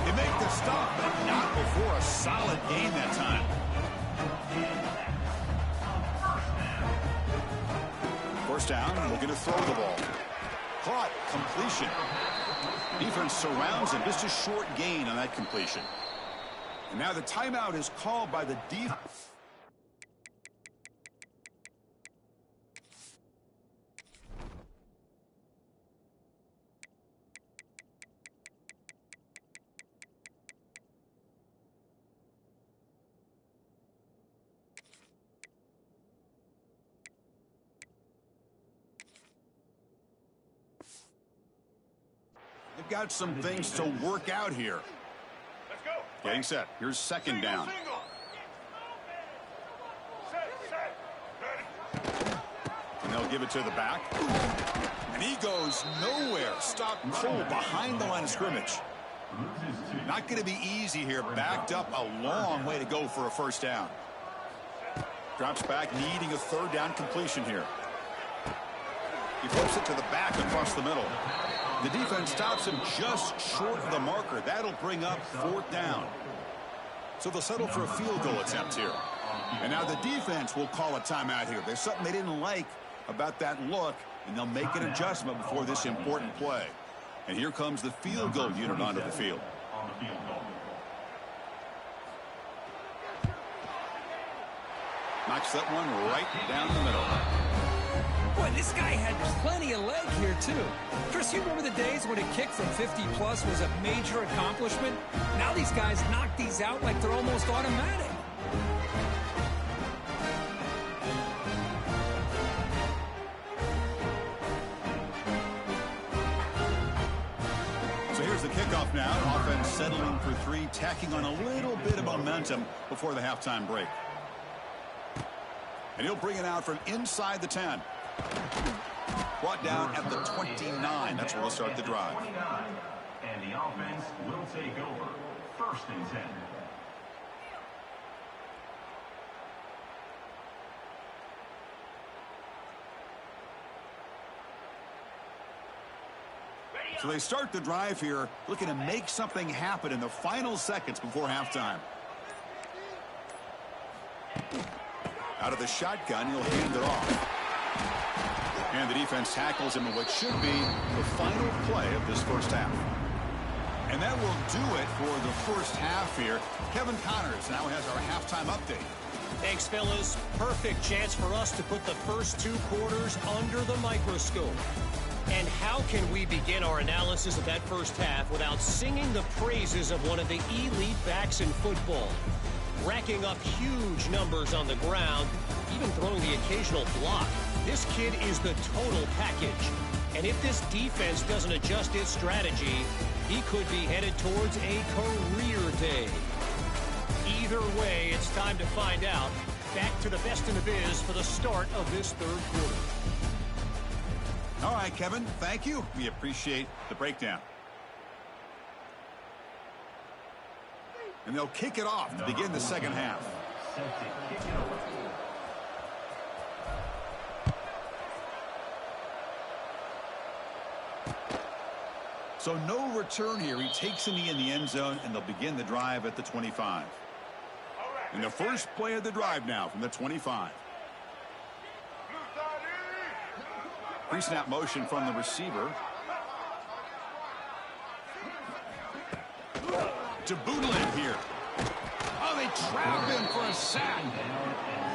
They make the stop, but not before a solid gain that time. First down, looking to throw the ball. Caught, completion. Defense surrounds him. Just a short gain on that completion. And now the timeout is called by the defense. They've got some things to work out here. Let's go. Getting set. Here's 2nd down. And they'll give it to the back. And he goes nowhere. Stopped cold behind the line of scrimmage. Not going to be easy here. Backed up a long way to go for a first down. Drops back, needing a third down completion here. He flips it to the back across the middle. The defense stops him just short of the marker. That'll bring up fourth down. So they'll settle for a field goal attempt here. And now the defense will call a timeout here. There's something they didn't like about that look, and they'll make an adjustment before this important play. And here comes the field goal unit onto the field. Knocks that one right down the middle. Boy, this guy had plenty of leg here, too. Chris, you remember the days when a kick from 50-plus was a major accomplishment? Now these guys knock these out like they're almost automatic. So here's the kickoff now. Offense settling for three, tacking on a little bit of momentum before the halftime break. And he'll bring it out from inside the 10. Brought down at the 29. That's where we'll start the drive. And the offense will take over. 1st and 10. So they start the drive here, looking to make something happen in the final seconds before halftime. Out of the shotgun, he'll hand it off. And the defense tackles him in what should be the final play of this first half. And that will do it for the first half here. Kevin Connors now has our halftime update. Thanks, fellas. Perfect chance for us to put the first 2 quarters under the microscope. And how can we begin our analysis of that first half without singing the praises of one of the elite backs in football? Racking up huge numbers on the ground, even throwing the occasional block. This kid is the total package. And if this defense doesn't adjust its strategy, he could be headed towards a career day. Either way, it's time to find out. Back to the best in the biz for the start of this 3rd quarter. All right, Kevin, thank you. We appreciate the breakdown. And they'll kick it off to begin the second half. So no return here. He takes a knee in the end zone, and they'll begin the drive at the 25. And the first play of the drive now from the 25. Pre-snap motion from the receiver. To Bootleg here. Oh, they trap him for a sack.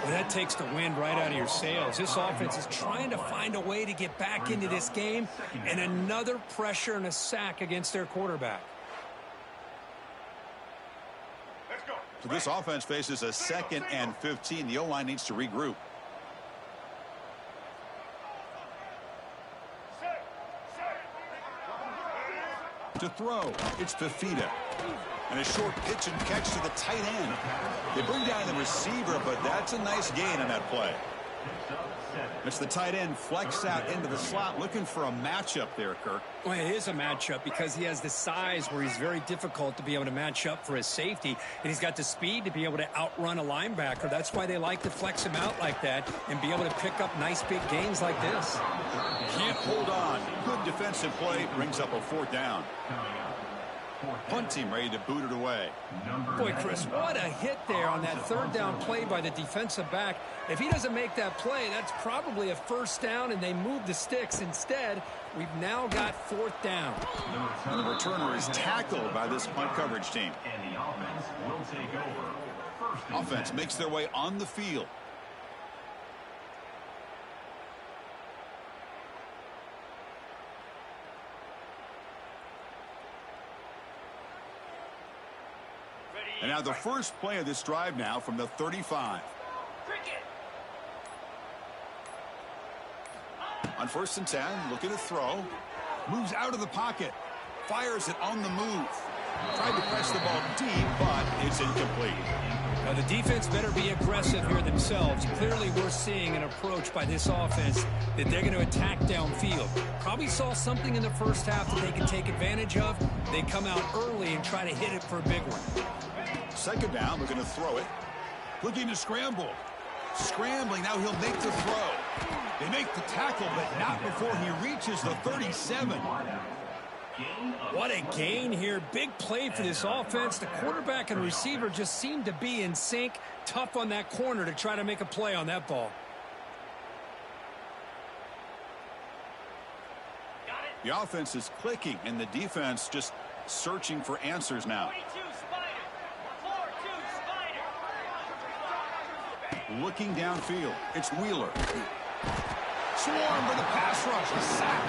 Well, that takes the wind right out of your sails. This offense is trying to find a way to get back into this game, and another pressure and a sack against their quarterback. So this offense faces a 2nd and 15. The O-line needs to regroup. To throw, it's Fafita. And a short pitch and catch to the tight end. They bring down the receiver, but that's a nice gain on that play. It's the tight end flex out into the slot, looking for a matchup there, Kirk. Well, it is a matchup because he has the size where he's very difficult to be able to match up for his safety, and he's got the speed to be able to outrun a linebacker. That's why they like to flex him out like that and be able to pick up nice big gains like this. Can't hold on. Good defensive play brings up a 4th down. Punt team ready to boot it away. Boy, Chris, what a hit there on that 3rd down play by the defensive back. If he doesn't make that play, that's probably a 1st down, and they move the sticks. Instead, we've now got 4th down. And the returner is tackled by this punt coverage team. And the offense will take over. Offense makes their way on the field. And now the first play of this drive now from the 35. On 1st and 10, looking to throw. Moves out of the pocket. Fires it on the move. Tried to press the ball deep, but it's incomplete. Now, the defense better be aggressive here themselves. Clearly, we're seeing an approach by this offense that they're going to attack downfield. Probably saw something in the first half that they can take advantage of. They come out early and try to hit it for a big one. Second down, they're going to throw it. Looking to scramble. Scrambling, now he'll make the throw. They make the tackle, but not before he reaches the 37. What a gain here. Big play for this offense. The quarterback and receiver just seem to be in sync. Tough on that corner to try to make a play on that ball. The offense is clicking, and the defense just searching for answers now. Looking downfield, it's Wheeler. Swarm for the pass rush, a sack.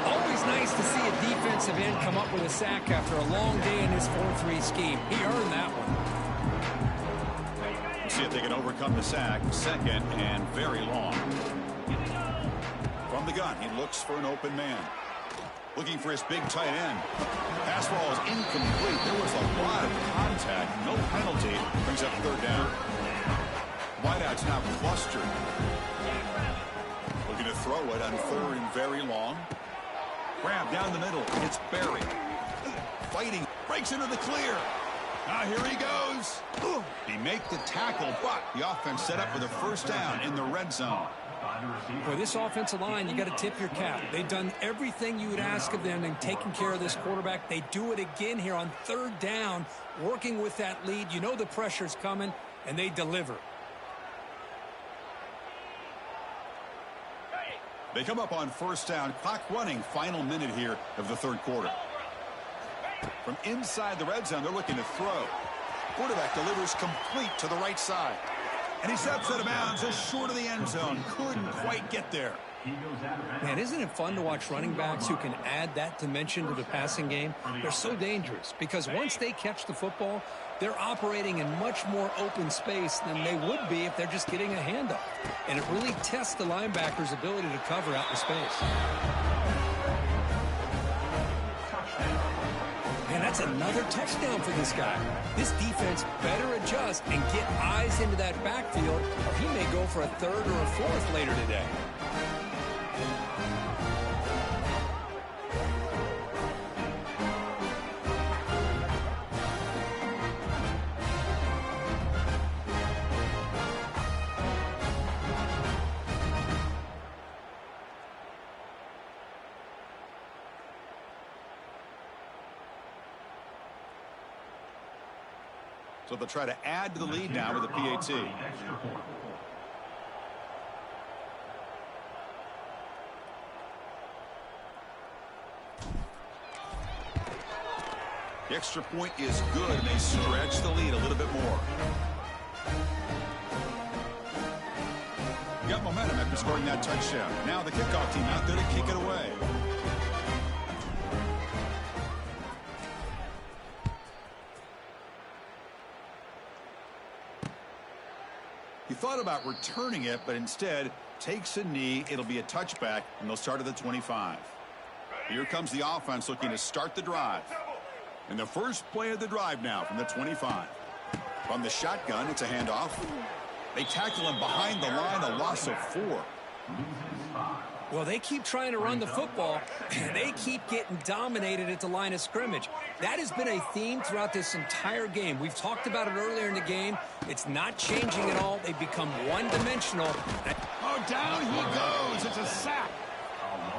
Always nice to see a defensive end come up with a sack after a long day in his 4-3 scheme. He earned that one. See if they can overcome the sack. Second and very long. From the gun, he looks for an open man. Looking for his big tight end. Pass ball is incomplete. There was a lot of contact. No penalty. Brings up third down. Wideout's now clustered. Looking to throw it on third and very long. Grab down the middle. It's Barry. Fighting. Breaks into the clear. Now here he goes. He make the tackle, but the offense set up for the first down in the red zone. For this offensive line, you got to tip your cap. They've done everything you would ask of them in taking care of this quarterback. They do it again here on third down, working with that lead. You know the pressure's coming, and they deliver. They come up on first down. Clock running. Final minute here of the third quarter. From inside the red zone, they're looking to throw. Quarterback delivers complete to the right side. And he steps out of bounds just short of the end zone. Couldn't quite get there. Man, isn't it fun to watch running backs who can add that dimension to the passing game? They're so dangerous because once they catch the football, they're operating in much more open space than they would be if they're just getting a handoff. And it really tests the linebacker's ability to cover out the space. Man, that's another touchdown for this guy. This defense better adjust and get eyes into that backfield, or he may go for a third or a fourth later today. So they'll try to add to the lead now with a PAT. The extra point is good, and they stretch the lead a little bit more. Got momentum after scoring that touchdown. Now the kickoff team out there to kick it away. He thought about returning it, but instead takes a knee. It'll be a touchback, and they'll start at the 25. Here comes the offense looking to start the drive. And the first play of the drive now from the 25. From the shotgun, it's a handoff. They tackle him behind the line, a loss of 4. Well, they keep trying to run the football, and they keep getting dominated at the line of scrimmage. That has been a theme throughout this entire game. We've talked about it earlier in the game. It's not changing at all. They've become one-dimensional. Oh, down he goes. It's a sack.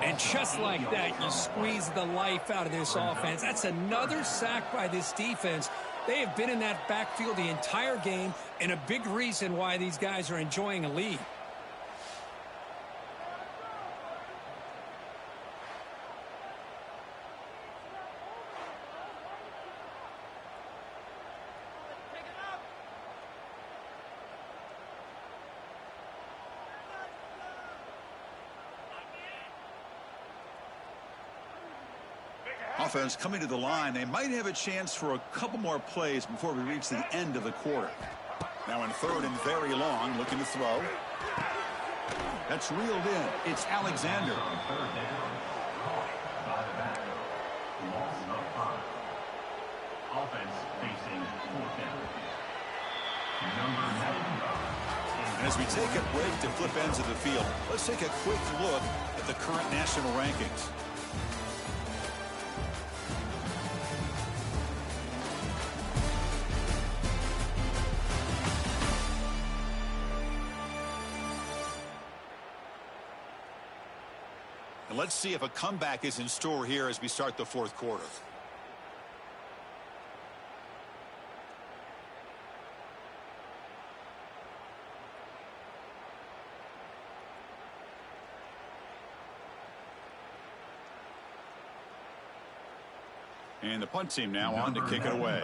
And just like that, you squeeze the life out of this offense. That's another sack by this defense. They have been in that backfield the entire game, and a big reason why these guys are enjoying a lead. Offense coming to the line. They might have a chance for a couple more plays before we reach the end of the quarter. Now in third and very long, looking to throw. That's reeled in. It's Alexander. And as we take a break to flip ends of the field, let's take a quick look at the current national rankings. And let's see if a comeback is in store here as we start the fourth quarter. And the punt team now on to kick it away.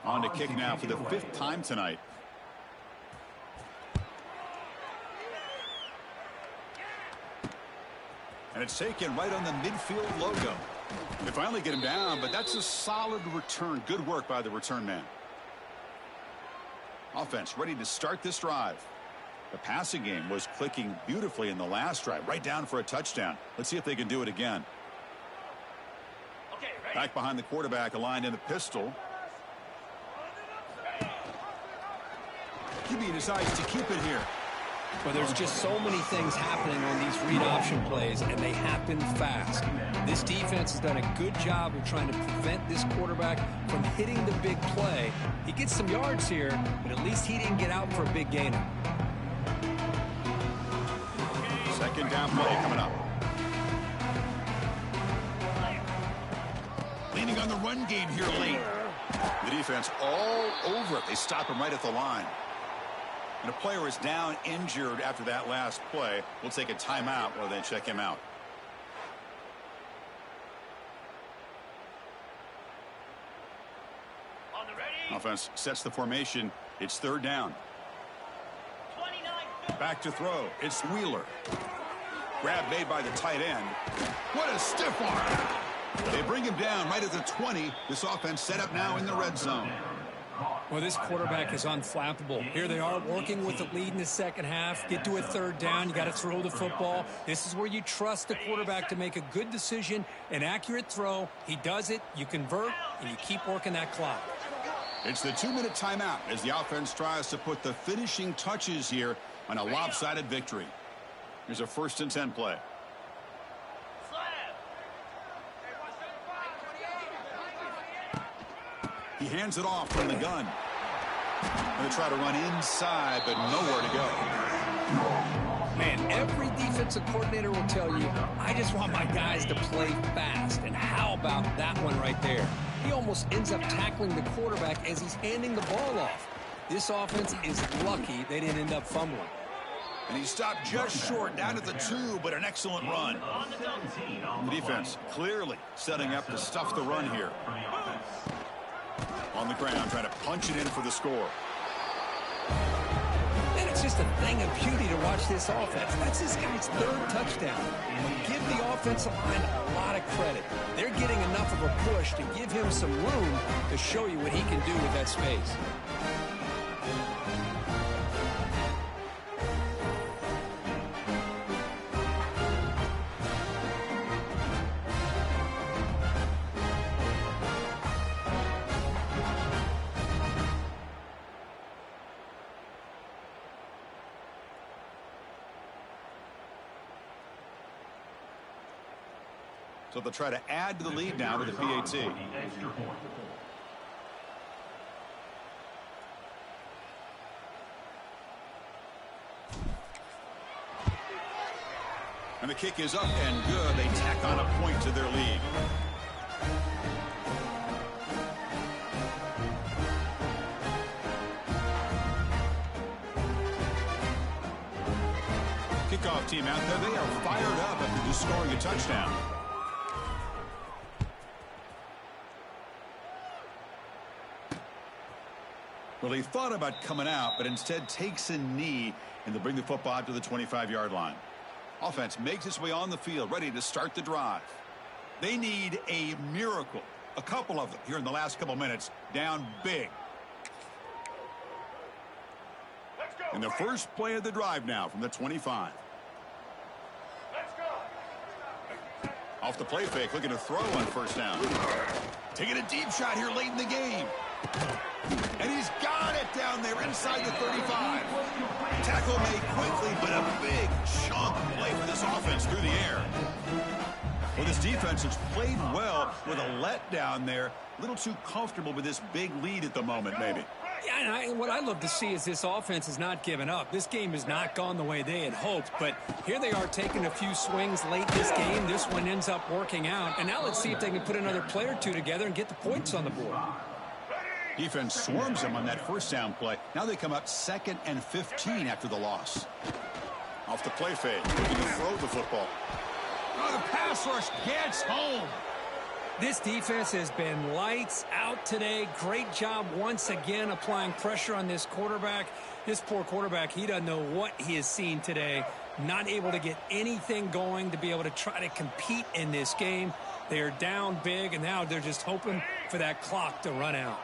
On to kick now for the 5th time tonight. And it's taken right on the midfield logo. They finally get him down, but that's a solid return. Good work by the return man. Offense ready to start this drive. The passing game was clicking beautifully in the last drive, right down for a touchdown. Let's see if they can do it again. Back behind the quarterback, aligned in the pistol. QB decides to keep it here. Well, there's just so many things happening on these read option plays, and they happen fast. This defense has done a good job of trying to prevent this quarterback from hitting the big play. He gets some yards here, but at least he didn't get out for a big gainer. Second down play coming up. Leaning on the run game here late. The defense all over it. They stop him right at the line. And a player is down injured after that last play. We'll take a timeout while they check him out. Offense sets the formation. It's 3rd down. Back to throw. It's Wheeler. Grab made by the tight end. What a stiff arm. They bring him down right at the 20. This offense set up now in the red zone. Well, this quarterback is unflappable. Here they are working with the lead in the second half. Get to a 3rd down. You got to throw the football. This is where you trust the quarterback to make a good decision, an accurate throw. He does it. You convert, and you keep working that clock. It's the 2-minute timeout as the offense tries to put the finishing touches here on a lopsided victory. Here's a 1st and 10 play. He hands it off from the gun. Going to try to run inside, but nowhere to go. Man, every defensive coordinator will tell you, I just want my guys to play fast. And how about that one right there? He almost ends up tackling the quarterback as he's handing the ball off. This offense is lucky they didn't end up fumbling. And he stopped just short down at the 2, but an excellent run. The defense clearly setting up to stuff the run here. On the ground, trying to punch it in for the score. And it's just a thing of beauty to watch this offense. That's this guy's 3rd touchdown. But give the offensive line a lot of credit. They're getting enough of a push to give him some room to show you what he can do with that space. So they'll try to add to the lead now to the PAT. And the kick is up and good. They tack on a point to their lead. Kickoff team out there. They are fired up after just scoring a touchdown. Well, he thought about coming out, but instead takes a knee, and they'll bring the football out to the 25-yard line. Offense makes its way on the field, ready to start the drive. They need a miracle, a couple of them here in the last couple minutes, down big. And the first play of the drive now from the 25. Off the play fake, looking to throw on 1st down. Taking a deep shot here late in the game. And he's got it. brought down there inside the 35. Tackle made quickly, but a big chunk play for this offense through the air. Well, this defense has played well with a letdown there. A little too comfortable with this big lead at the moment, maybe. Yeah, and what I love to see is this offense has not given up. This game has not gone the way they had hoped, but here they are taking a few swings late this game. This one ends up working out, and now let's see if they can put another play or two together and get the points on the board. Defense swarms them on that first down play. Now they come up 2nd and 15 after the loss. Off the play fake, looking to throw the football. Oh, the pass rush gets home. This defense has been lights out today. Great job once again applying pressure on this quarterback. This poor quarterback, he doesn't know what he has seen today. Not able to get anything going to be able to try to compete in this game. They are down big, and now they're just hoping for that clock to run out.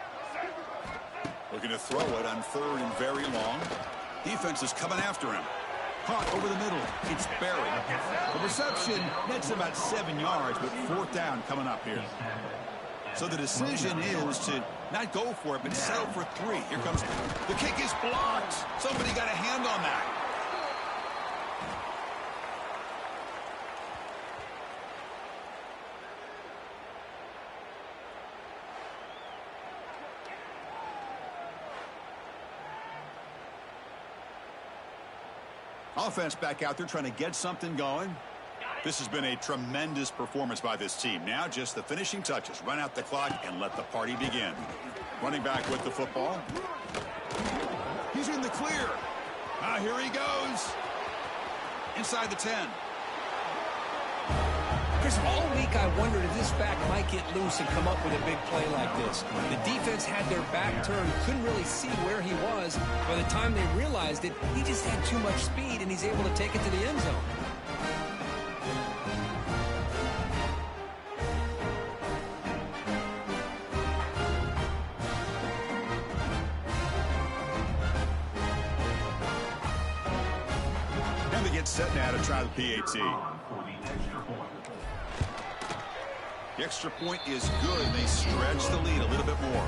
Looking to throw it on 3rd and very long. Defense is coming after him. Caught over the middle. It's Barry. The reception nets about 7 yards, but 4th down coming up here. So the decision is to not go for it, but settle for 3. Here comes the kick is blocked. Somebody got a hand on that. Offense back out there trying to get something going. This has been a tremendous performance by this team. Now just the finishing touches. Run out the clock and let the party begin. Running back with the football. He's in the clear. Here he goes. Inside the 10. Chris, all week I wondered if this back might get loose and come up with a big play like this. The defense had their back turned, couldn't really see where he was. By the time they realized it, he just had too much speed, and he's able to take it to the end zone. And they get set now to try the PAT. The extra point is good. They stretch the lead a little bit more.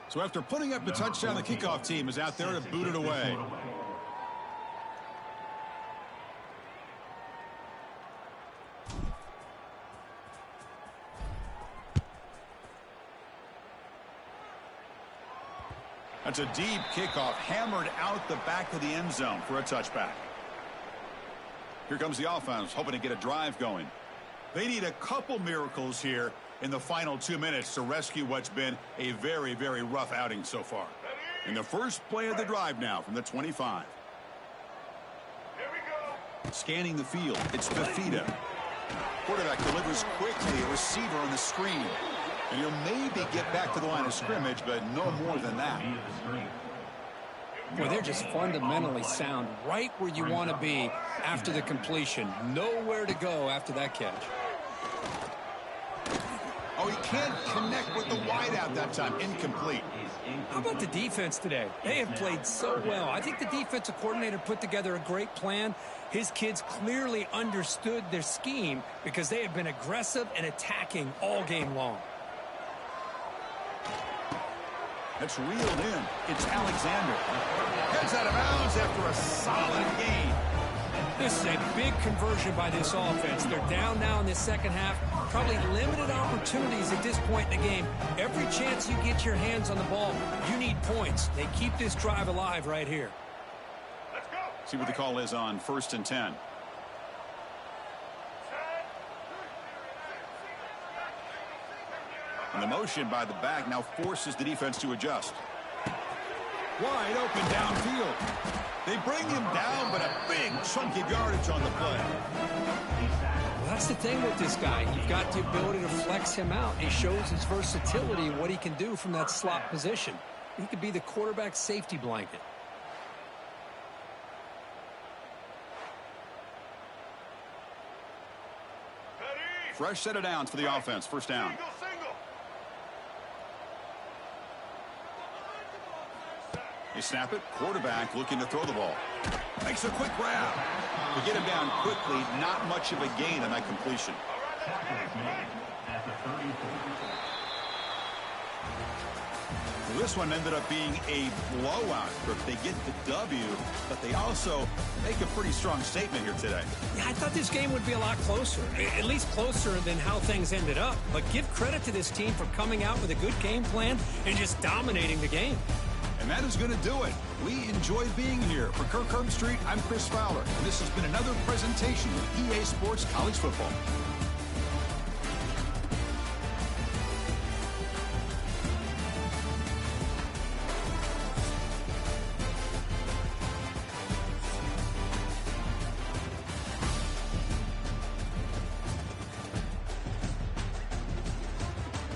So after putting up the touchdown, the kickoff team is out there to boot it away. That's a deep kickoff, hammered out the back of the end zone for a touchback. Here comes the offense, hoping to get a drive going. They need a couple miracles here in the final 2 minutes to rescue what's been a very, very rough outing so far. In the first play of the drive now from the 25. Here we go. Scanning the field, it's Fafita. Quarterback delivers quickly, a receiver on the screen. And he'll maybe get back to the line of scrimmage, but no more than that. Boy, they're just fundamentally sound right where you want to be after the completion. Nowhere to go after that catch. Oh, he can't connect with the wideout that time. Incomplete. How about the defense today? They have played so well. I think the defensive coordinator put together a great plan. His kids clearly understood their scheme because they have been aggressive and attacking all game long. That's reeled in. It's Alexander. Heads out of bounds after a solid gain. This is a big conversion by this offense. They're down now in the second half. Probably limited opportunities at this point in the game. Every chance you get your hands on the ball, you need points. They keep this drive alive right here. Let's go. See what the call is on 1st and 10. And the motion by the back now forces the defense to adjust. Wide open downfield. They bring him down, but a big chunk of yardage on the play. Well, That's the thing with this guy. You've got the ability to flex him out. He shows his versatility and what he can do from that slot position. He could be the quarterback safety blanket. Fresh set of downs for the offense. First down. They snap it. Quarterback looking to throw the ball. Makes a quick grab. To get him down quickly, not much of a gain on that completion. This one ended up being a blowout. They get the W, but they also make a pretty strong statement here today. Yeah, I thought this game would be a lot closer, at least closer than how things ended up. But give credit to this team for coming out with a good game plan and just dominating the game. And that is going to do it. We enjoyed being here. For Kirk Herbstreit, I'm Chris Fowler, and this has been another presentation of EA Sports College Football.